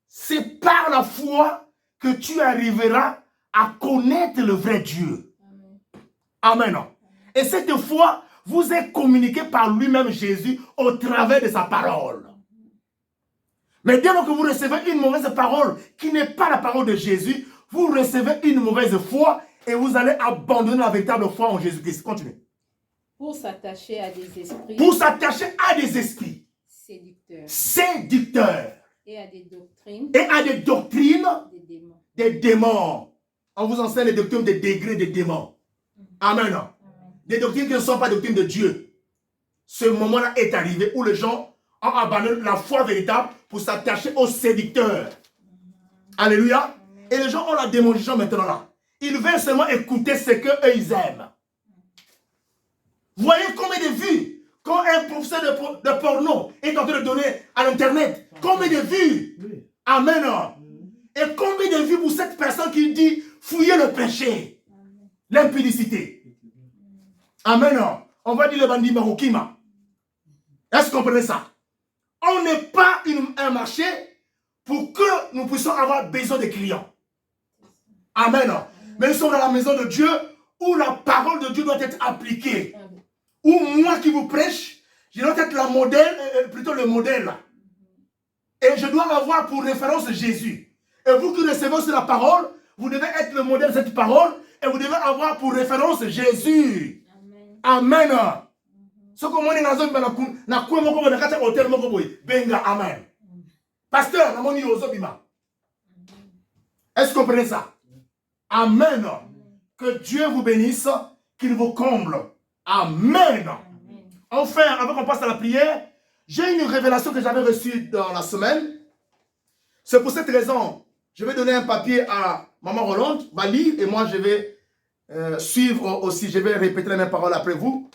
Speaker 1: c'est par la foi que tu arriveras à connaître le vrai Dieu. Amen. Et cette foi vous est communiquée par lui-même Jésus au travers de sa parole. Mais dès lors que vous recevez une mauvaise parole qui n'est pas la parole de Jésus, vous recevez une mauvaise foi et vous allez abandonner la véritable foi en Jésus-Christ. Continuez.
Speaker 2: Pour s'attacher à des esprits.
Speaker 1: Pour s'attacher à des esprits.
Speaker 2: Séducteurs.
Speaker 1: Séducteurs.
Speaker 2: Et à des doctrines.
Speaker 1: Et à des doctrines.
Speaker 2: Des démons.
Speaker 1: Des démons. On vous enseigne les doctrines des degrés des démons. Amen. Des doctrines qui ne sont pas doctrines de Dieu. Ce moment-là est arrivé où les gens ont abandonné la foi véritable pour s'attacher aux séducteurs. Alléluia. Et les gens ont la démonition maintenant là. Ils veulent seulement écouter ce qu'eux ils aiment. Voyez combien de vues quand un professeur de porno est en train de donner à l'internet. Combien de vues. Amen. Et combien de vues pour cette personne qui dit fouiller le péché. L'impudicité. Amen. On va dire le bandit Marokima. Est-ce que vous comprenez ça? On n'est pas un marché pour que nous puissions avoir besoin de clients. Amen. Mais nous sommes dans la maison de Dieu où la parole de Dieu doit être appliquée. Où moi qui vous prêche, je dois être plutôt le modèle. Et je dois avoir pour référence Jésus. Et vous qui recevez aussi la parole, vous devez être le modèle de cette parole et vous devez avoir pour référence Jésus. Amen. Ce que moi, amen. Pasteur, est-ce que vous comprenez ça? Amen. Que Dieu vous bénisse, qu'il vous comble. Amen. Enfin, avant qu'on passe à la prière, j'ai une révélation que j'avais reçue dans la semaine. C'est pour cette raison, je vais donner un papier à Maman Rolande, va lire, et moi je vais suivre aussi, je vais répéter les mêmes paroles après vous.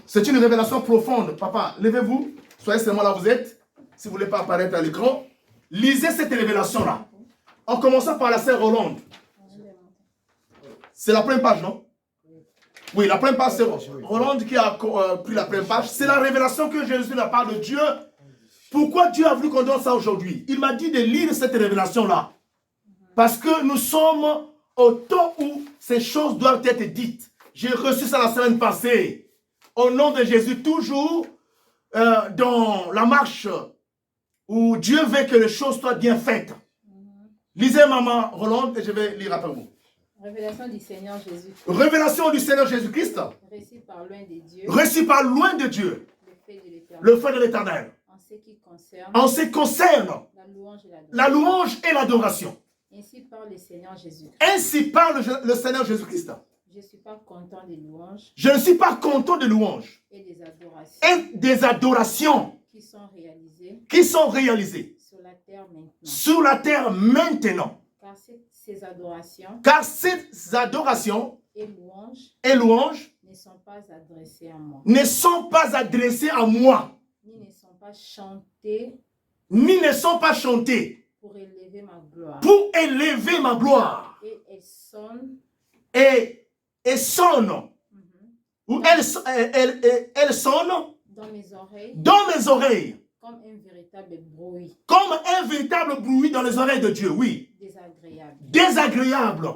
Speaker 1: C'est une révélation profonde. Papa, levez-vous, soyez seulement là où vous êtes, si vous ne voulez pas apparaître à l'écran. Lisez cette révélation-là, en commençant par la sœur Rolande. C'est la première page, non? Oui, la première page, c'est Roland qui a pris la première page. C'est la révélation que j'ai reçue de la part de Dieu. Pourquoi Dieu a voulu qu'on donne ça aujourd'hui? Il m'a dit de lire cette révélation-là. Parce que nous sommes au temps où ces choses doivent être dites. J'ai reçu ça la semaine passée. Au nom de Jésus, toujours dans la marche où Dieu veut que les choses soient bien faites. Lisez Maman Roland et je vais lire après vous.
Speaker 2: Révélation du Seigneur Jésus.
Speaker 1: Révélation du Seigneur Jésus-Christ.
Speaker 2: Récit par loin de Dieu.
Speaker 1: Récit par loin de Dieu. Le fait de l'Éternel. En ce qui concerne la louange et l'adoration.
Speaker 2: Ainsi parle le Seigneur Jésus.
Speaker 1: Ainsi parle le Seigneur Jésus-Christ.
Speaker 2: Je ne suis pas content des louanges.
Speaker 1: Je ne suis pas content des louanges.
Speaker 2: Et des adorations.
Speaker 1: Et des adorations. Qui sont réalisées.
Speaker 2: Sur la terre maintenant.
Speaker 1: Sur la terre maintenant.
Speaker 2: Car
Speaker 1: ces adorations
Speaker 2: et louanges ne sont pas adressées à moi.
Speaker 1: Ne sont pas adressées à moi.
Speaker 2: Ni ne sont pas chantées.
Speaker 1: Ni ne sont pas chantées.
Speaker 2: Pour élever ma gloire.
Speaker 1: Pour élever ma gloire.
Speaker 2: Et elles sonnent.
Speaker 1: Et sonnent. Ou elles sonnent.
Speaker 2: Dans mes oreilles.
Speaker 1: Dans mes oreilles.
Speaker 2: Comme un véritable bruit.
Speaker 1: Comme un véritable bruit dans les oreilles de Dieu, oui.
Speaker 2: Désagréable.
Speaker 1: Désagréable.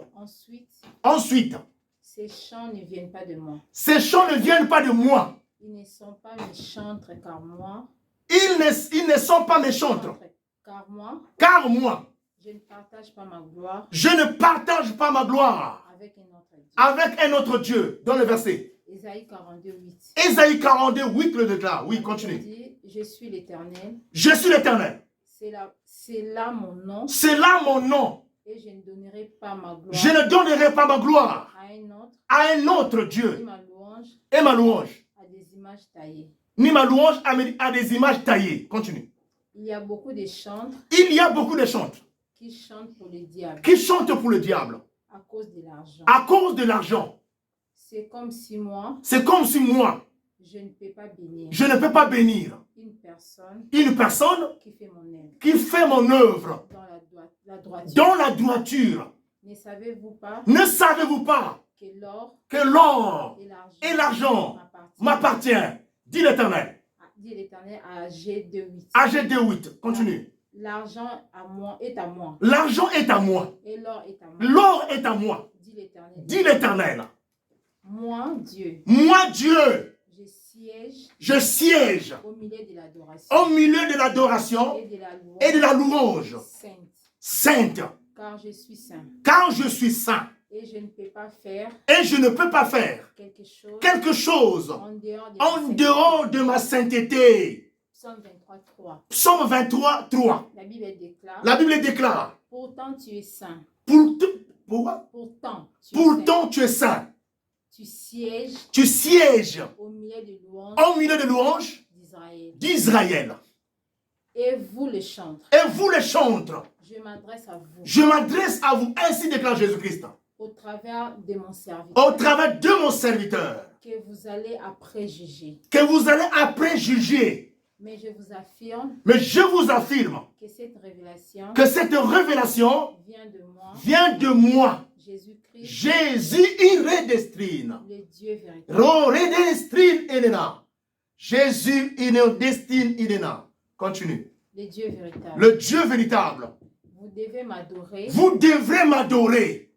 Speaker 1: Ensuite.
Speaker 2: Ces chants ne viennent pas de moi.
Speaker 1: Ces chants ne viennent pas de moi.
Speaker 2: Ils ne sont pas méchants car moi.
Speaker 1: Ils ne sont pas méchants. Car moi.
Speaker 2: Je ne partage pas ma gloire.
Speaker 1: Je ne partage pas ma gloire. Avec un autre Dieu. Dans le verset.
Speaker 2: Ésaïe 42, 8.
Speaker 1: Ésaïe 42, 8 le déclare. Oui, continue.
Speaker 2: Dit, je suis l'Éternel.
Speaker 1: Je suis l'Éternel.
Speaker 2: C'est là mon nom.
Speaker 1: C'est là mon nom.
Speaker 2: Et je ne donnerai pas ma gloire.
Speaker 1: Je ne donnerai pas ma gloire
Speaker 2: à
Speaker 1: un autre Dieu.
Speaker 2: Et ma louange
Speaker 1: à
Speaker 2: des images taillées.
Speaker 1: Ni ma louange à des images taillées. Continue.
Speaker 2: Il y a beaucoup de chantres.
Speaker 1: Il y a beaucoup de chantres.
Speaker 2: Qui chantent pour le diable.
Speaker 1: Qui chantent pour le diable.
Speaker 2: À cause de l'argent.
Speaker 1: À cause de l'argent.
Speaker 2: C'est comme si moi.
Speaker 1: C'est comme si moi.
Speaker 2: Je ne peux pas bénir.
Speaker 1: Je ne peux pas bénir. Une personne. Qui fait mon œuvre. Dans la droiture.
Speaker 2: Ne savez-vous pas.
Speaker 1: Ne savez-vous pas. Que l'or et l'argent m'appartient. Dit l'Éternel.
Speaker 2: Dit l'Éternel à AG 2:8.
Speaker 1: AG 2:8. Continue.
Speaker 2: L'argent est à moi.
Speaker 1: L'argent est à moi.
Speaker 2: Et l'or est à moi.
Speaker 1: L'or est à moi. Dit l'Éternel.
Speaker 2: Moi, Dieu.
Speaker 1: Moi, Dieu. Je siège.
Speaker 2: Au milieu de l'adoration.
Speaker 1: Au milieu de l'adoration. Et de la louange. Sainte.
Speaker 2: Car je suis saint.
Speaker 1: Car je suis saint.
Speaker 2: Et je ne peux pas faire.
Speaker 1: Et je ne peux pas faire. Quelque chose. En dehors de ma sainteté.
Speaker 2: Psaume 23:3.
Speaker 1: Psaume 23:3. La Bible déclare.
Speaker 2: Pourtant tu es saint.
Speaker 1: Pourtant tu es saint.
Speaker 2: Tu sièges
Speaker 1: au milieu de louanges d'Israël.
Speaker 2: Et vous les chantres.
Speaker 1: Et vous les chantres.
Speaker 2: Je m'adresse à vous.
Speaker 1: Je m'adresse à vous. Ainsi déclare Jésus-Christ.
Speaker 2: Au travers de mon serviteur.
Speaker 1: Au travers de mon serviteur.
Speaker 2: Que vous allez après juger.
Speaker 1: Que vous allez après juger.
Speaker 2: Mais je vous affirme.
Speaker 1: Que cette révélation. Vient de moi. Jésus iredestrine.
Speaker 2: Le Dieu véritable.
Speaker 1: Redestrine inena. Jésus iredestine inena. Continue.
Speaker 2: Le Dieu véritable.
Speaker 1: Le Dieu véritable.
Speaker 2: Vous devez m'adorer.
Speaker 1: Vous devrez m'adorer.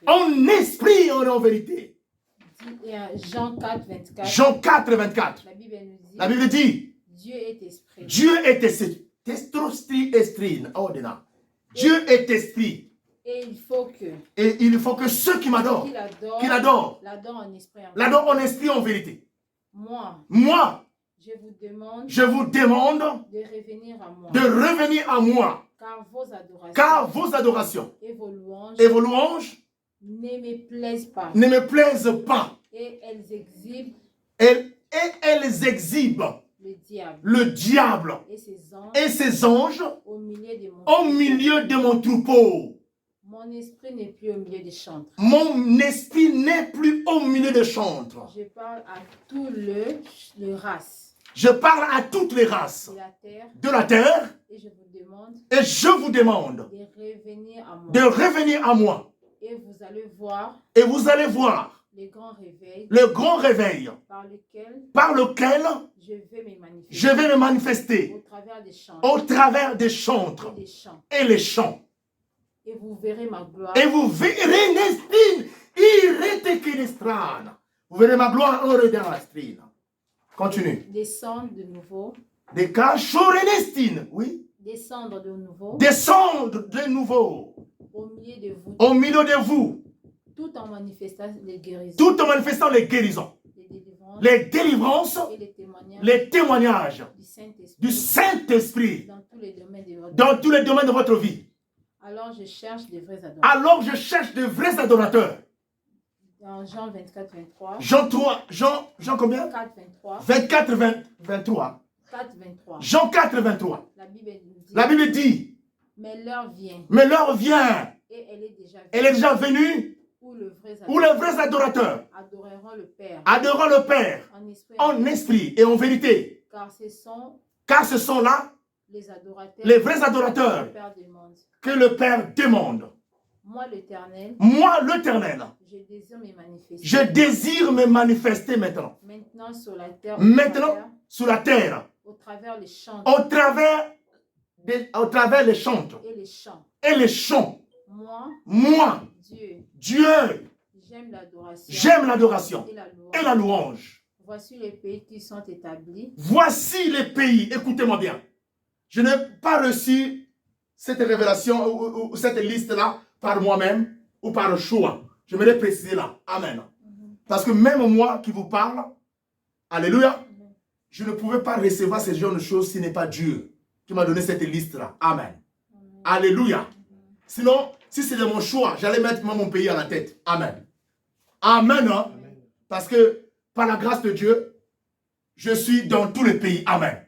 Speaker 1: En esprit et en vérité.
Speaker 2: Jean 4:24.
Speaker 1: Jean 4:24. La Bible dit.
Speaker 2: Dieu est esprit.
Speaker 1: Dieu est esprit. Dieu est esprit.
Speaker 2: Et
Speaker 1: il faut que ceux qui m'adorent, qui l'adorent, l'adorent en esprit et en vérité. Moi, je vous demande de revenir à moi. Car vos adorations et vos louanges
Speaker 2: ne me
Speaker 1: plaisent pas.
Speaker 2: Et
Speaker 1: elles exhibent le diable et ses anges au milieu de mon troupeau.
Speaker 2: Mon esprit n'est plus au milieu des chantres.
Speaker 1: Mon esprit n'est plus au milieu des chantres.
Speaker 2: Je parle à toutes les races.
Speaker 1: Je parle à toutes les races de la terre.
Speaker 2: Et
Speaker 1: je vous demande
Speaker 2: de revenir à moi.
Speaker 1: Et vous allez voir
Speaker 2: le
Speaker 1: grand réveil
Speaker 2: par lequel
Speaker 1: je vais me manifester
Speaker 2: au travers des chantres
Speaker 1: et les chants.
Speaker 2: Et vous verrez ma gloire.
Speaker 1: Et vous verrez Nestine, Iretekinestrana. Vous verrez ma gloire en Redenastrina. Continue.
Speaker 2: Descendre de nouveau.
Speaker 1: Des cas Chorenestine, oui.
Speaker 2: Descendre de nouveau.
Speaker 1: Descendre de nouveau.
Speaker 2: Au milieu de vous.
Speaker 1: Au milieu de vous.
Speaker 2: Tout en manifestant les guérisons.
Speaker 1: Tout en manifestant les guérisons. Les délivrances.
Speaker 2: Et
Speaker 1: les témoignages du Saint-Esprit. Dans tous les domaines de votre vie.
Speaker 2: Alors je cherche des vrais adorateurs.
Speaker 1: Alors je cherche de vrais adorateurs.
Speaker 2: Dans Jean 24, 23.
Speaker 1: Jean combien?
Speaker 2: 4, 23.
Speaker 1: 24, 23.
Speaker 2: 4, 23.
Speaker 1: Jean 4, 23.
Speaker 2: La Bible
Speaker 1: dit.
Speaker 2: Mais l'heure vient.
Speaker 1: Mais l'heure vient.
Speaker 2: Et
Speaker 1: elle est déjà venue. Où les vrais adorateurs
Speaker 2: adoreront
Speaker 1: le Père. En esprit et en vérité. Car ce sont là les vrais adorateurs que le Père demande.
Speaker 2: Moi l'Éternel,
Speaker 1: je désire me manifester maintenant.
Speaker 2: Maintenant sur la terre,
Speaker 1: au travers les chants. Et les chants. Moi, Dieu, j'aime l'adoration et la louange.
Speaker 2: Voici les pays qui sont établis.
Speaker 1: Voici les pays, écoutez-moi bien. Je n'ai pas reçu cette révélation ou cette liste-là par moi-même ou par choix. Je me l'ai précisé là. Amen. Parce que même moi qui vous parle, alléluia, je ne pouvais pas recevoir ce genre de choses si ce n'est pas Dieu qui m'a donné cette liste-là. Amen. Alléluia. Sinon, si c'était mon choix, j'allais mettre mon pays à la tête. Amen. Amen. Hein? Parce que par la grâce de Dieu, je suis dans tous les pays. Amen.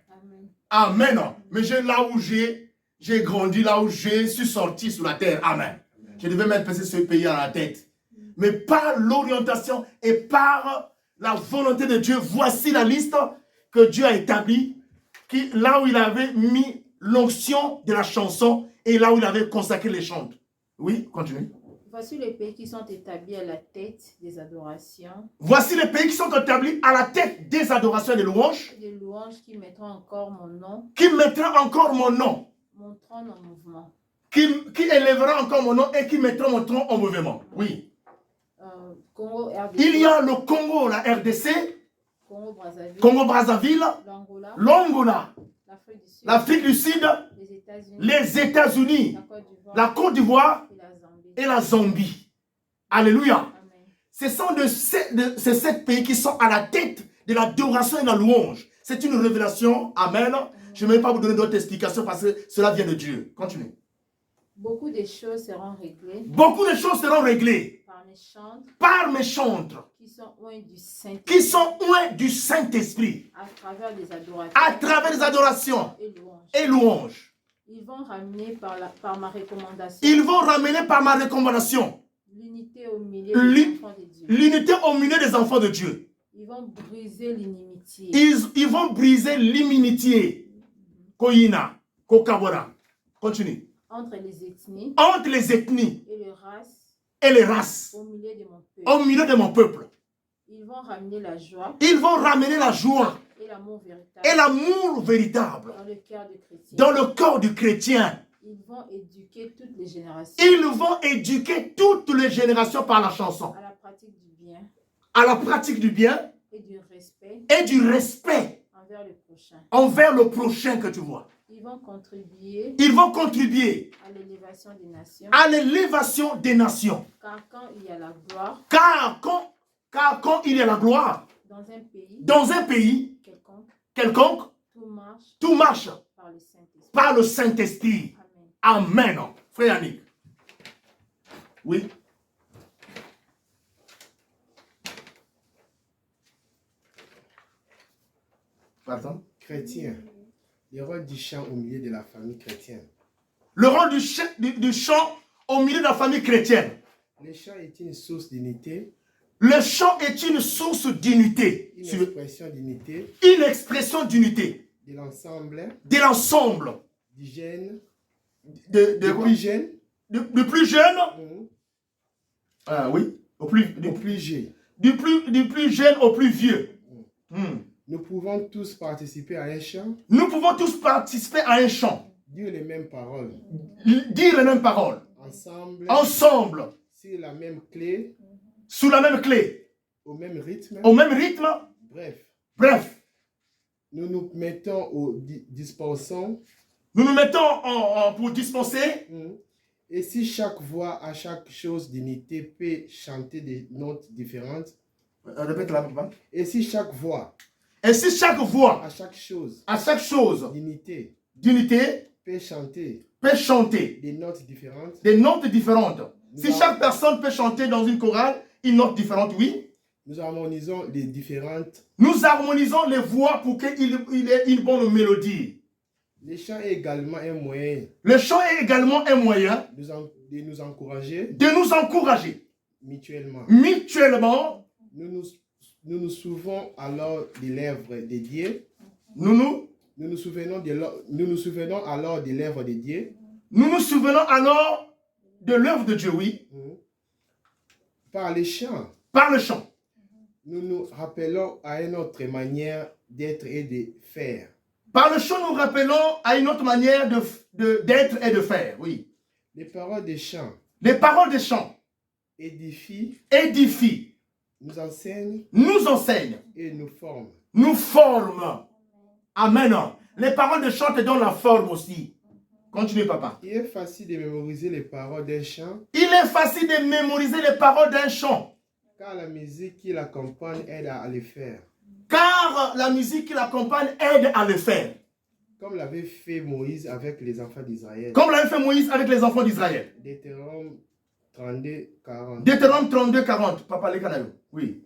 Speaker 1: Amen. Mais là où j'ai grandi, là où je suis sorti sur la terre. Amen. Je devais mettre ce pays à la tête. Mais par l'orientation et par la volonté de Dieu, voici la liste que Dieu a établie, là où il avait mis l'onction de la chanson et là où il avait consacré les chants. Oui, continue.
Speaker 2: Voici les pays qui sont établis à la tête des adorations.
Speaker 1: Voici les pays qui sont établis à la tête des adorations et des louanges.
Speaker 2: Des louanges qui mettront encore mon nom.
Speaker 1: Qui mettront encore mon nom.
Speaker 2: Mon trône en mouvement.
Speaker 1: Qui élèvera encore mon nom et qui mettra mon trône en mouvement. Oui.
Speaker 2: Congo, RDC.
Speaker 1: Il y a le Congo, la RDC.
Speaker 2: Congo,
Speaker 1: Brazzaville. L'Angola. L'Afrique du Sud. Les États-Unis. La Côte d'Ivoire. Et la Zambie. Alléluia.
Speaker 2: Amen.
Speaker 1: Ce sont ces 7 pays qui sont à la tête de l'adoration et de la louange. C'est une révélation. Amen. Je ne vais pas vous donner d'autres explications parce que cela vient de Dieu. Continuez.
Speaker 2: Beaucoup de choses seront réglées.
Speaker 1: Beaucoup de choses seront réglées.
Speaker 2: Par mes chantres.
Speaker 1: Qui sont loin du Saint-Esprit. À travers les adorations. Et louanges.
Speaker 2: Ils vont ramener par ma recommandation.
Speaker 1: Ils vont ramener par ma recommandation.
Speaker 2: L'unité au milieu des enfants de Dieu.
Speaker 1: L'unité au milieu des enfants de Dieu.
Speaker 2: Ils vont briser l'inimitié.
Speaker 1: Ils vont briser l'inimitié. Koyina, Kokabora. Continue.
Speaker 2: Entre les ethnies.
Speaker 1: Entre les ethnies.
Speaker 2: Et les races.
Speaker 1: Au milieu de mon peuple.
Speaker 2: Ils vont ramener la joie.
Speaker 1: Ils vont ramener la joie.
Speaker 2: Et l'amour véritable.
Speaker 1: Dans le corps du chrétien.
Speaker 2: Ils vont éduquer toutes les générations.
Speaker 1: Ils vont éduquer toutes les générations par la chanson.
Speaker 2: À la pratique du bien.
Speaker 1: À la pratique du bien.
Speaker 2: Et du respect.
Speaker 1: Et du respect.
Speaker 2: Envers le prochain.
Speaker 1: Envers le prochain que tu vois.
Speaker 2: Ils vont contribuer.
Speaker 1: Ils vont contribuer.
Speaker 2: À l'élévation des nations.
Speaker 1: À l'élévation des nations.
Speaker 2: Car quand il y a la gloire.
Speaker 1: Car quand il y a la gloire. Dans un pays. Quelconque, tout marche par le Saint-Esprit. Amen. Frère Yannick. Oui. Pardon?
Speaker 3: Chrétien. Le rôle du chant au milieu de la famille chrétienne.
Speaker 1: Le rôle du chant au milieu de la famille chrétienne.
Speaker 3: Le chant est une source d'unité.
Speaker 1: Le chant est une source d'unité.
Speaker 3: Une expression d'unité.
Speaker 1: Une expression d'unité.
Speaker 3: De l'ensemble.
Speaker 1: De l'ensemble.
Speaker 3: Du jeune.
Speaker 1: De
Speaker 3: plus jeune.
Speaker 1: Le plus jeune. Ah oui. Au plus jeune. du plus jeune au plus vieux.
Speaker 3: Nous pouvons tous participer à un chant.
Speaker 1: Nous pouvons tous participer à un chant.
Speaker 3: Dire les mêmes paroles.
Speaker 1: Dire les mêmes paroles.
Speaker 3: Ensemble.
Speaker 1: Ensemble.
Speaker 3: Sur la même clé.
Speaker 1: Sous la même clé.
Speaker 3: Au même rythme.
Speaker 1: Au même rythme. Bref.
Speaker 3: Nous nous mettons au dispensant.
Speaker 1: Nous nous mettons pour dispenser.
Speaker 3: Et si chaque voix à chaque chose d'unité peut chanter des notes différentes.
Speaker 1: Répète là, papa.
Speaker 3: Et si chaque voix.
Speaker 1: À chaque chose. D'unité.
Speaker 3: Peut chanter. Des notes différentes.
Speaker 1: Si chaque personne peut chanter dans une chorale une note différente, oui.
Speaker 3: Nous harmonisons les différentes.
Speaker 1: Nous harmonisons les voix pour qu'il ait une bonne mélodie.
Speaker 3: Le chant est également un moyen. De nous encourager. Mutuellement. Nous nous souvenons alors des lèvres de Dieu. Nous nous souvenons alors des lèvres de Dieu.
Speaker 1: Nous nous souvenons alors de l'œuvre de Dieu, oui.
Speaker 3: Par le chant. Nous nous rappelons à une autre manière d'être et de faire.
Speaker 1: Par le chant, nous rappelons à une autre manière d'être et de faire, oui.
Speaker 3: Les paroles des chants. Édifient. Nous enseignent. Et nous forment.
Speaker 1: Amen. Les paroles de chant te donnent la forme aussi. Continue, papa.
Speaker 3: Il est facile de mémoriser les paroles d'un chant. Car la musique qui l'accompagne aide à le faire. Comme l'avait fait Moïse avec les enfants d'Israël. Deutéronome 32, 40.
Speaker 1: Papa, les canaux. Oui.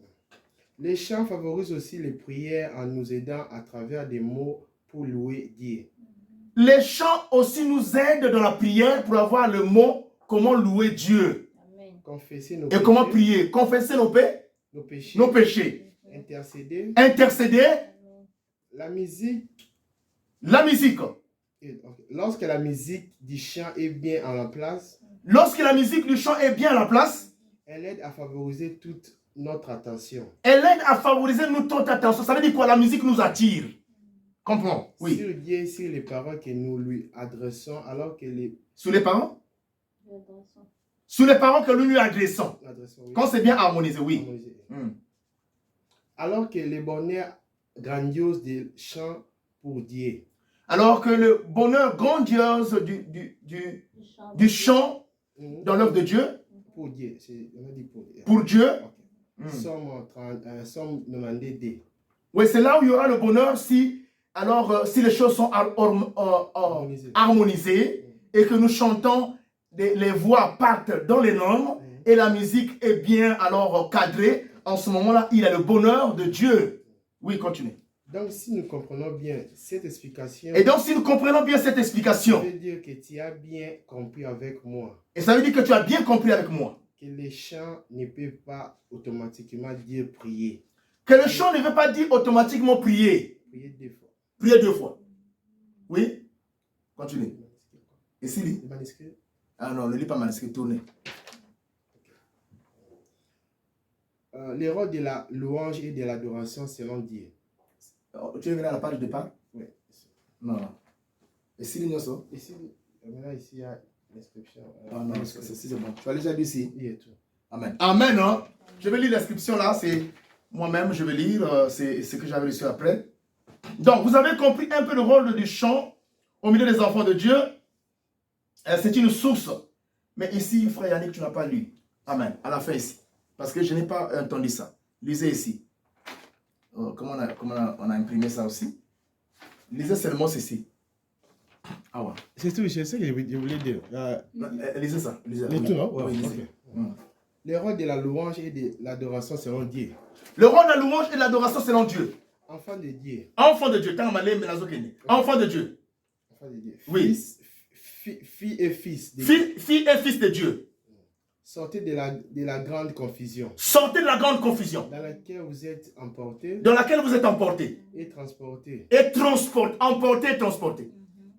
Speaker 3: Les chants favorisent aussi les prières en nous aidant à travers des mots pour louer Dieu.
Speaker 1: Les chants aussi nous aident dans la prière pour avoir le mot comment louer Dieu.
Speaker 2: Amen.
Speaker 3: Confesser nos
Speaker 1: péchés. Comment prier? Confesser nos péchés. Intercéder.
Speaker 3: La musique. Lorsque la musique du chant est bien en la place. Elle aide à favoriser toute notre attention.
Speaker 1: Ça veut dire quoi? La musique nous attire. Comprends? Oui.
Speaker 3: Sur Dieu, sur les paroles que nous lui adressons, alors que les...
Speaker 1: Sur les paroles? Sur les paroles que nous lui adressons. Oui. Quand c'est bien harmonisé, oui.
Speaker 3: Alors que le bonheur grandiose des chants pour Dieu.
Speaker 1: Alors que le bonheur grandiose du chant dans l'œuvre de Dieu.
Speaker 3: Pour Dieu.
Speaker 1: Pour Dieu.
Speaker 3: Okay. Somme 92.
Speaker 1: Oui, c'est là où il y aura le bonheur si les choses sont harmonisées et que nous chantons, les voix partent dans les normes et la musique est bien cadrée. En ce moment-là, il y a le bonheur de Dieu. Oui, continue.
Speaker 3: Donc, si nous comprenons bien cette explication,
Speaker 1: ça
Speaker 3: veut dire que tu as bien compris avec moi.
Speaker 1: Et ça veut dire que tu as bien compris avec moi.
Speaker 3: Que les chants ne peuvent pas automatiquement dire prier.
Speaker 1: Que le chant ne veut pas dire automatiquement prier.
Speaker 3: Prier 2 fois.
Speaker 1: Oui. Continue. Ici, lis.
Speaker 3: Le manuscrit.
Speaker 1: Ah non, ne lis pas manuscrit, tournez.
Speaker 3: Les rôles de la louange et de l'adoration selon Dieu.
Speaker 1: Tu es venu à la page de départ?
Speaker 3: Oui.
Speaker 1: Non. Ici, lis ça.
Speaker 3: Ici, maintenant, ici, il y a l'inscription.
Speaker 1: Ah non, c'est bon. Tu as déjà lu ici.
Speaker 3: Oui, et tout.
Speaker 1: Amen. Amen. Hein? Je vais lire l'inscription là. C'est moi-même, je vais lire. C'est ce que j'avais reçu après. Donc, vous avez compris un peu le rôle du chant au milieu des enfants de Dieu. C'est une source. Mais ici, frère Yannick, tu n'as pas lu. Amen. À la fin ici. Parce que je n'ai pas entendu ça. Lisez ici. Comment on a imprimé ça aussi? Lisez seulement ceci. Ah ouais.
Speaker 3: C'est tout, c'est ce que je voulais dire.
Speaker 1: Lisez ça. Lisez.
Speaker 3: Les tout, non?
Speaker 1: Oui, lisez.
Speaker 3: Okay. Le rôle de la louange et de l'adoration selon Dieu.
Speaker 1: Le rôle de la louange et de l'adoration selon Dieu.
Speaker 3: Enfant de Dieu.
Speaker 1: Enfant de Dieu. Enfant de Dieu.
Speaker 3: Enfant de Dieu.
Speaker 1: Oui.
Speaker 3: Fille et fils de
Speaker 1: Dieu. Fille et fils de Dieu.
Speaker 3: Sortez de la grande confusion.
Speaker 1: Sortez de la grande confusion.
Speaker 3: Dans laquelle vous êtes emportés.
Speaker 1: Et
Speaker 3: transportés.
Speaker 1: Emportés et transportés.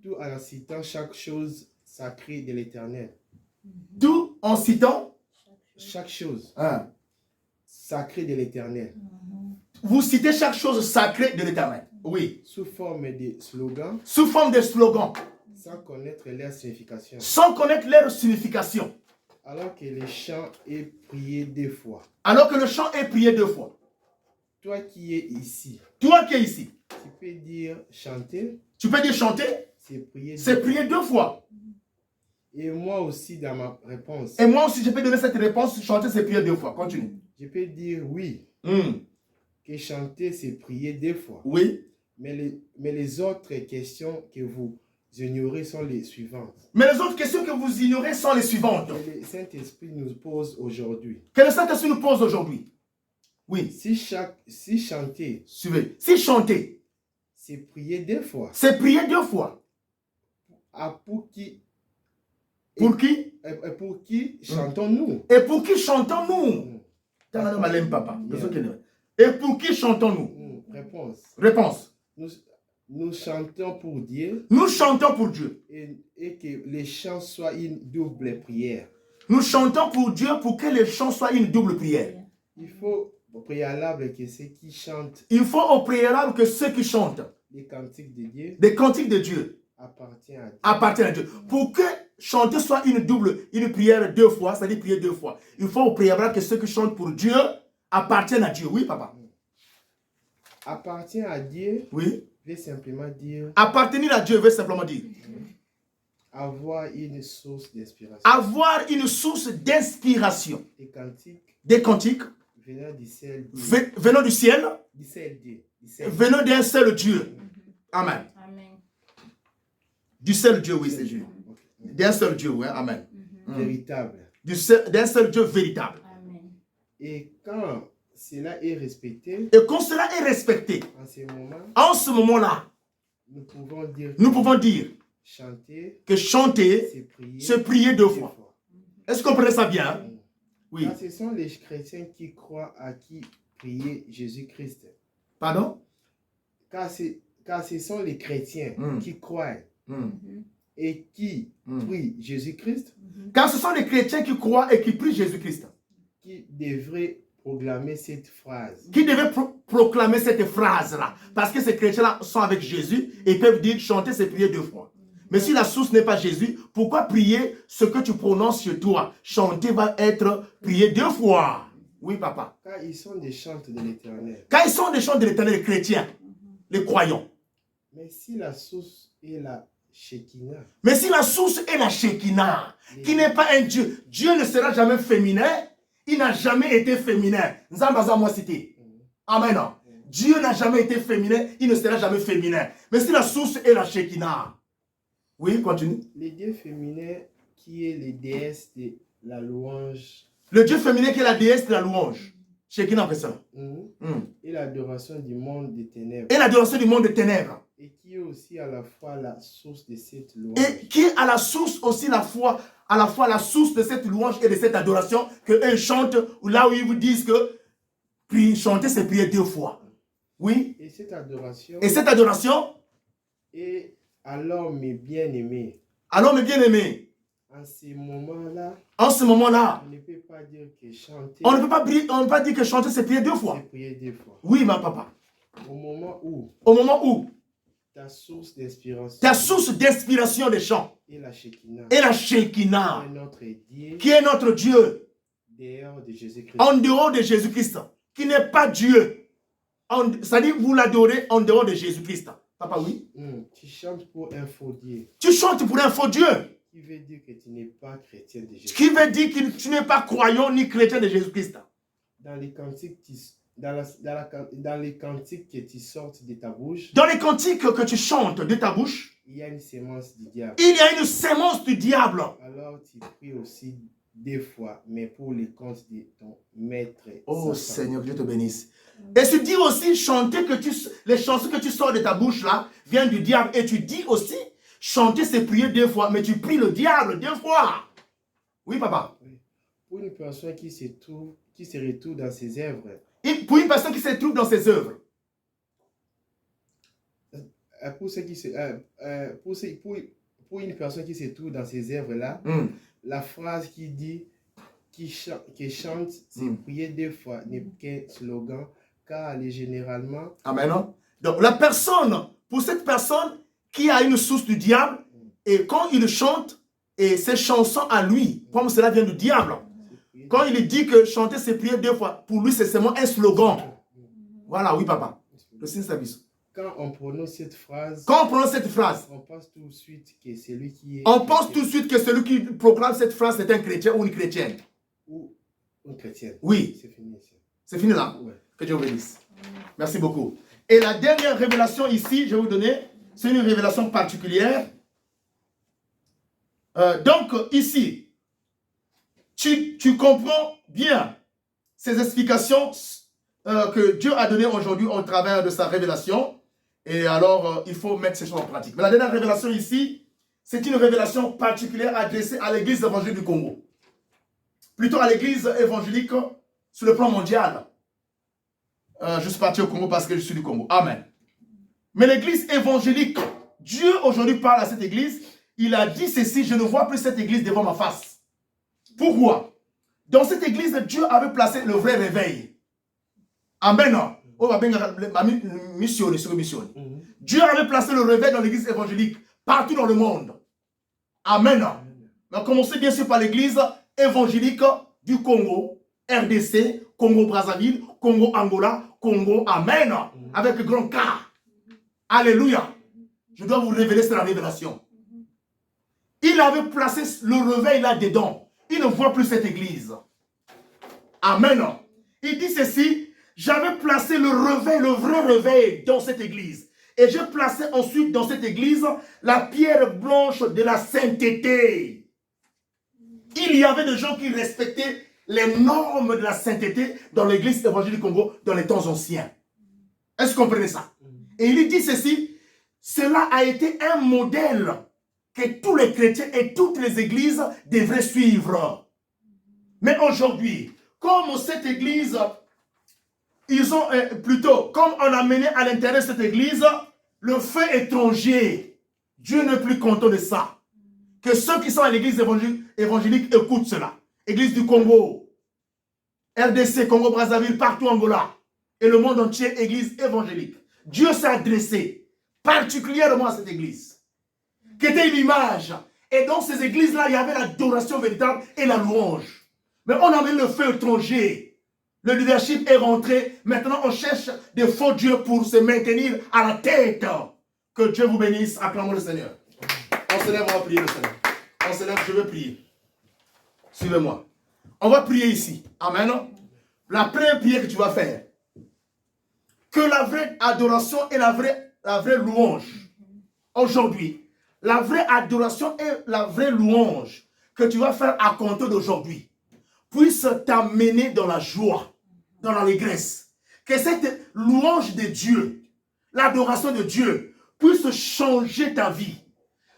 Speaker 3: Tout en citant chaque chose sacrée de l'Éternel.
Speaker 1: Tout en citant
Speaker 3: chaque chose. sacrée de l'Éternel.
Speaker 1: Vous citez chaque chose sacrée de l'Éternel. Oui.
Speaker 3: Sous forme de slogans.
Speaker 1: Sous forme de slogans.
Speaker 3: Sans connaître leur signification.
Speaker 1: Sans connaître leur signification.
Speaker 3: Alors que le chant est prié 2 fois.
Speaker 1: Alors que le chant est prié 2 fois.
Speaker 3: Toi qui es ici.
Speaker 1: Toi qui es ici.
Speaker 3: Tu peux dire chanter.
Speaker 1: Tu peux dire chanter. C'est prier 2 fois.
Speaker 3: Et moi aussi dans ma réponse.
Speaker 1: Et moi aussi je peux donner cette réponse. Chanter c'est prier 2 fois. Continue.
Speaker 3: Je peux dire oui. Que chanter c'est prier 2 fois.
Speaker 1: Oui.
Speaker 3: Mais les autres questions que vous ignorez sont les suivantes.
Speaker 1: Mais les autres questions que vous ignorez sont les suivantes.
Speaker 3: Que le Saint-Esprit nous pose aujourd'hui.
Speaker 1: Que le Saint-Esprit nous pose aujourd'hui. Oui.
Speaker 3: Si chanter.
Speaker 1: Suivez. Si chanter.
Speaker 3: C'est prier 2 fois.
Speaker 1: C'est prier 2 fois.
Speaker 3: Pour qui?
Speaker 1: Pour qui?
Speaker 3: Et pour qui chantons-nous?
Speaker 1: Et pour qui chantons-nous? Papa. Et pour qui chantons-nous? Réponse.
Speaker 3: Nous chantons pour Dieu.
Speaker 1: Nous chantons pour Dieu.
Speaker 3: Et que les chants soient une double prière.
Speaker 1: Nous chantons pour Dieu pour que les chants soient une double prière.
Speaker 3: Il faut au préalable que ceux qui chantent.
Speaker 1: Il faut au préalable que ceux qui chantent.
Speaker 3: Les cantiques de Dieu.
Speaker 1: Des cantiques de Dieu.
Speaker 3: Appartient à Dieu.
Speaker 1: Pour que chanter soit une prière 2 fois, c'est-à-dire prier 2 fois. Il faut au préalable que ceux qui chantent pour Dieu appartiennent à Dieu. Oui, papa.
Speaker 3: Appartient à Dieu.
Speaker 1: Oui.
Speaker 3: Veut simplement dire.
Speaker 1: Appartenir à Dieu veut simplement dire.
Speaker 3: Avoir une source d'inspiration.
Speaker 1: Avoir une source d'inspiration.
Speaker 3: Des
Speaker 1: cantiques.
Speaker 3: Venant du ciel.
Speaker 1: Venant du ciel.
Speaker 3: Dieu.
Speaker 1: Venant d'un seul Dieu. Amen. Du seul Dieu, oui, c'est Dieu. D'un seul Dieu, oui, amen.
Speaker 3: Véritable.
Speaker 1: D'un seul Dieu véritable.
Speaker 2: Amen.
Speaker 3: Et quand cela est respecté.
Speaker 1: Et quand cela est respecté. En ce moment-là. Nous pouvons dire. Que chanter, c'est prier 2 fois. Est-ce que vous comprenez ça bien? Oui.
Speaker 3: Car ce sont les chrétiens qui croient à qui prier Jésus-Christ.
Speaker 1: Pardon?
Speaker 3: Car ce sont les chrétiens qui croient et qui prient Jésus-Christ.
Speaker 1: Car ce sont les chrétiens qui croient et qui prient Jésus-Christ.
Speaker 3: Qui devraient proclamer cette phrase.
Speaker 1: Qui devaient proclamer cette phrase-là. Parce que ces chrétiens-là sont avec Jésus et peuvent dire chanter, c'est prier 2 fois. Mais si la source n'est pas Jésus, pourquoi prier ce que tu prononces chez toi? Chanter va être prié 2 fois. Oui, papa.
Speaker 3: Car ils sont des chants de l'Éternel.
Speaker 1: Car ils sont des chants de l'Éternel, les chrétiens, les croyants.
Speaker 3: Mais si la source est la Shekinah.
Speaker 1: Mais si la source est la Shekinah, qui n'est pas un Dieu, Dieu ne sera jamais féminin. Il n'a jamais été féminin. Nzambaza moi cité. Amen. Dieu n'a jamais été féminin, il ne sera jamais féminin. Mais si la source est la Shekinah. Oui, continue.
Speaker 3: Le Dieu féminin qui est le déesse de la louange.
Speaker 1: Le Dieu féminin qui est la déesse de la louange. Shekinah fait ça.
Speaker 3: Et l'adoration du monde des ténèbres.
Speaker 1: Et l'adoration du monde des ténèbres.
Speaker 3: Et qui est aussi à la fois la source de cette louange.
Speaker 1: Et qui est à la source aussi à la fois la source de cette louange et de cette adoration que eux chantent, là où ils vous disent que chanter c'est prier 2 fois. Oui.
Speaker 3: Et cette adoration.
Speaker 1: Et
Speaker 3: alors mes bien-aimés.
Speaker 1: Alors mes bien-aimés.
Speaker 3: En ce moment-là.
Speaker 1: On
Speaker 3: ne peut pas dire que chanter.
Speaker 1: On ne peut pas dire que chanter c'est prier 2 fois.
Speaker 3: C'est prier 2 fois.
Speaker 1: Oui, ma papa.
Speaker 3: Au moment où. Ta source
Speaker 1: d'inspiration des chants.
Speaker 3: Et la Shekinah.
Speaker 1: Qui est notre Dieu.
Speaker 3: Dehors de Jésus-Christ.
Speaker 1: En dehors de Jésus-Christ. Qui n'est pas Dieu. C'est-à-dire vous l'adorez en dehors de Jésus-Christ. Papa, oui.
Speaker 3: Tu chantes pour un faux Dieu.
Speaker 1: Tu chantes pour un faux Dieu.
Speaker 3: Qui veut dire que tu n'es pas chrétien de Jésus-Christ.
Speaker 1: Qui veut dire que tu n'es pas croyant ni chrétien de Jésus-Christ.
Speaker 3: Dans les cantiques, dans les cantiques que tu sortes de ta bouche.
Speaker 1: Dans les cantiques que tu chantes de ta bouche.
Speaker 3: Il y a une sémence du diable.
Speaker 1: Il y a une sémence du diable.
Speaker 3: Alors tu pries aussi 2 fois, mais pour les comptes de ton maître.
Speaker 1: Oh Seigneur, que Dieu te bénisse. Et tu dis aussi chanter que les chansons que tu sors de ta bouche là viennent du diable. Et tu dis aussi chanter c'est prier 2 fois, mais tu pries le diable 2 fois. Oui, papa.
Speaker 3: Oui. Pour une personne qui se retrouve dans ses œuvres.
Speaker 1: Pour une personne qui se trouve dans ses œuvres.
Speaker 3: Pour une personne qui se trouve dans ces œuvres-là, la phrase qui dit qui chante ses prières des fois n'est qu'un slogan, car elle est généralement...
Speaker 1: Amen. Donc, la personne, pour cette personne qui a une source du diable, et quand il chante, et ses chansons à lui, comme cela vient du diable, quand il dit que chanter ses prières 2 fois, pour lui, c'est seulement un slogan. Voilà, oui, papa. Le signe service.
Speaker 3: Quand on prononce cette phrase,
Speaker 1: on
Speaker 3: pense tout de suite que celui qui est...
Speaker 1: On pense tout de suite que celui qui proclame cette phrase est un chrétien ou une chrétienne.
Speaker 3: Ou une chrétienne.
Speaker 1: Oui.
Speaker 3: C'est fini ici.
Speaker 1: C'est fini là?
Speaker 3: Ouais.
Speaker 1: Que Dieu vous bénisse. Merci beaucoup. Et la dernière révélation ici, je vais vous donner, c'est une révélation particulière. Donc, ici, tu comprends bien ces explications que Dieu a données aujourd'hui au travers de sa révélation. Et alors, il faut mettre ces choses en pratique. Mais la dernière révélation ici, c'est une révélation particulière adressée à l'église évangélique du Congo. Plutôt à l'église évangélique sur le plan mondial. Je suis parti au Congo parce que je suis du Congo. Amen. Mais l'église évangélique, Dieu aujourd'hui parle à cette église. Il a dit ceci, je ne vois plus cette église devant ma face. Pourquoi? Dans cette église, Dieu avait placé le vrai réveil. Amen. Dieu avait placé le réveil dans l'église évangélique, partout dans le monde. Amen. On a commencé bien sûr par l'église évangélique du Congo, RDC, Congo-Brazzaville, Congo-Angola, Congo, Amen. Avec le grand K. Alléluia. Je dois vous révéler cette révélation. Il avait placé le réveil là-dedans. Il ne voit plus cette église. Amen. Il dit ceci, j'avais placé le réveil, le vrai réveil dans cette église. Et je plaçais ensuite dans cette église la pierre blanche de la sainteté. Il y avait des gens qui respectaient les normes de la sainteté dans l'église évangélique du Congo dans les temps anciens. Est-ce que vous comprenez ça? Et il dit ceci, cela a été un modèle que tous les chrétiens et toutes les églises devraient suivre. Mais aujourd'hui, comme cette église, ils ont plutôt, comme on a mené à l'intérieur de cette église, le feu étranger, Dieu n'est plus content de ça. Que ceux qui sont à l'église évangélique écoutent cela. Église du Congo, RDC, Congo-Brazzaville, partout Angola, et le monde entier, église évangélique. Dieu s'est adressé particulièrement à cette église, qui était une image. Et dans ces églises-là, il y avait l'adoration véritable et la louange. Mais on a mis le feu étranger. Le leadership est rentré. Maintenant, on cherche des faux dieux pour se maintenir à la tête. Que Dieu vous bénisse. Acclamons le Seigneur. On se lève, on va prier le Seigneur. On se lève, je vais prier. Suivez-moi. On va prier ici. Amen. La première prière que tu vas faire. Que la vraie adoration et la vraie louange. Aujourd'hui. La vraie adoration et la vraie louange que tu vas faire à compter d'aujourd'hui puisse t'amener dans la joie, dans l'allégresse. Que cette louange de Dieu, l'adoration de Dieu, puisse changer ta vie.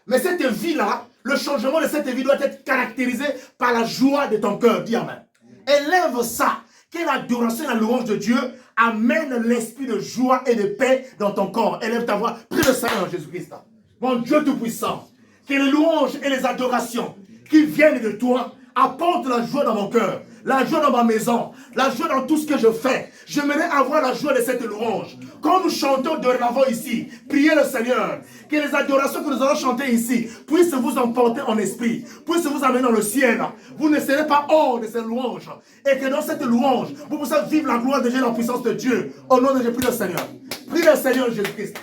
Speaker 1: Mais cette vie-là, le changement de cette vie doit être caractérisé par la joie de ton cœur. Dis Amen. Élève ça, que l'adoration et la louange de Dieu amène l'esprit de joie et de paix dans ton corps. Élève ta voix, prie le Seigneur Jésus-Christ. Mon Dieu Tout-Puissant, que les louanges et les adorations qui viennent de toi apportent la joie dans mon cœur, la joie dans ma maison, la joie dans tout ce que je fais. J'aimerais avoir la joie de cette louange. Quand nous chantons dorénavant ici, priez le Seigneur, que les adorations que nous allons chanter ici puissent vous emporter en esprit, puissent vous amener dans le ciel. Vous ne serez pas hors de cette louange. Et que dans cette louange, vous puissiez vivre la gloire de Dieu et la puissance de Dieu. Au nom de Jésus, prie le Seigneur. Prie le Seigneur Jésus-Christ.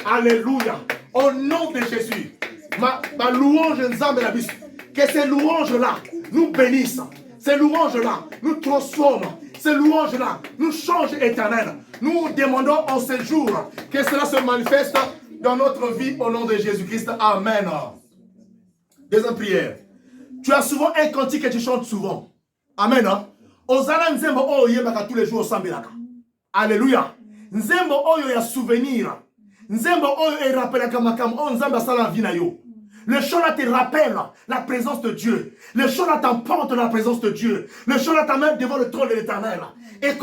Speaker 1: Alléluia. Au nom de Jésus. Ma louange, que ces louanges-là nous bénissent. Ces louanges-là nous transforment. Ces louanges-là nous changent éternel. Nous demandons en ce jour que cela se manifeste dans notre vie au nom de Jésus-Christ. Amen. Deuxième prière. Tu as souvent un cantique que tu chantes souvent. Amen. Ozala nzembo oyo yebaka tous les jours au sambelaka. Alléluia. Nzembo oyo ya souvenir. Nzembo oyo e rappelaka makambo o nzambe asala vie na yo. Le chant là te rappelle la présence de Dieu. Le chant là t'emporte la présence de Dieu. Le chant là t'amène devant le trône de l'Éternel. Et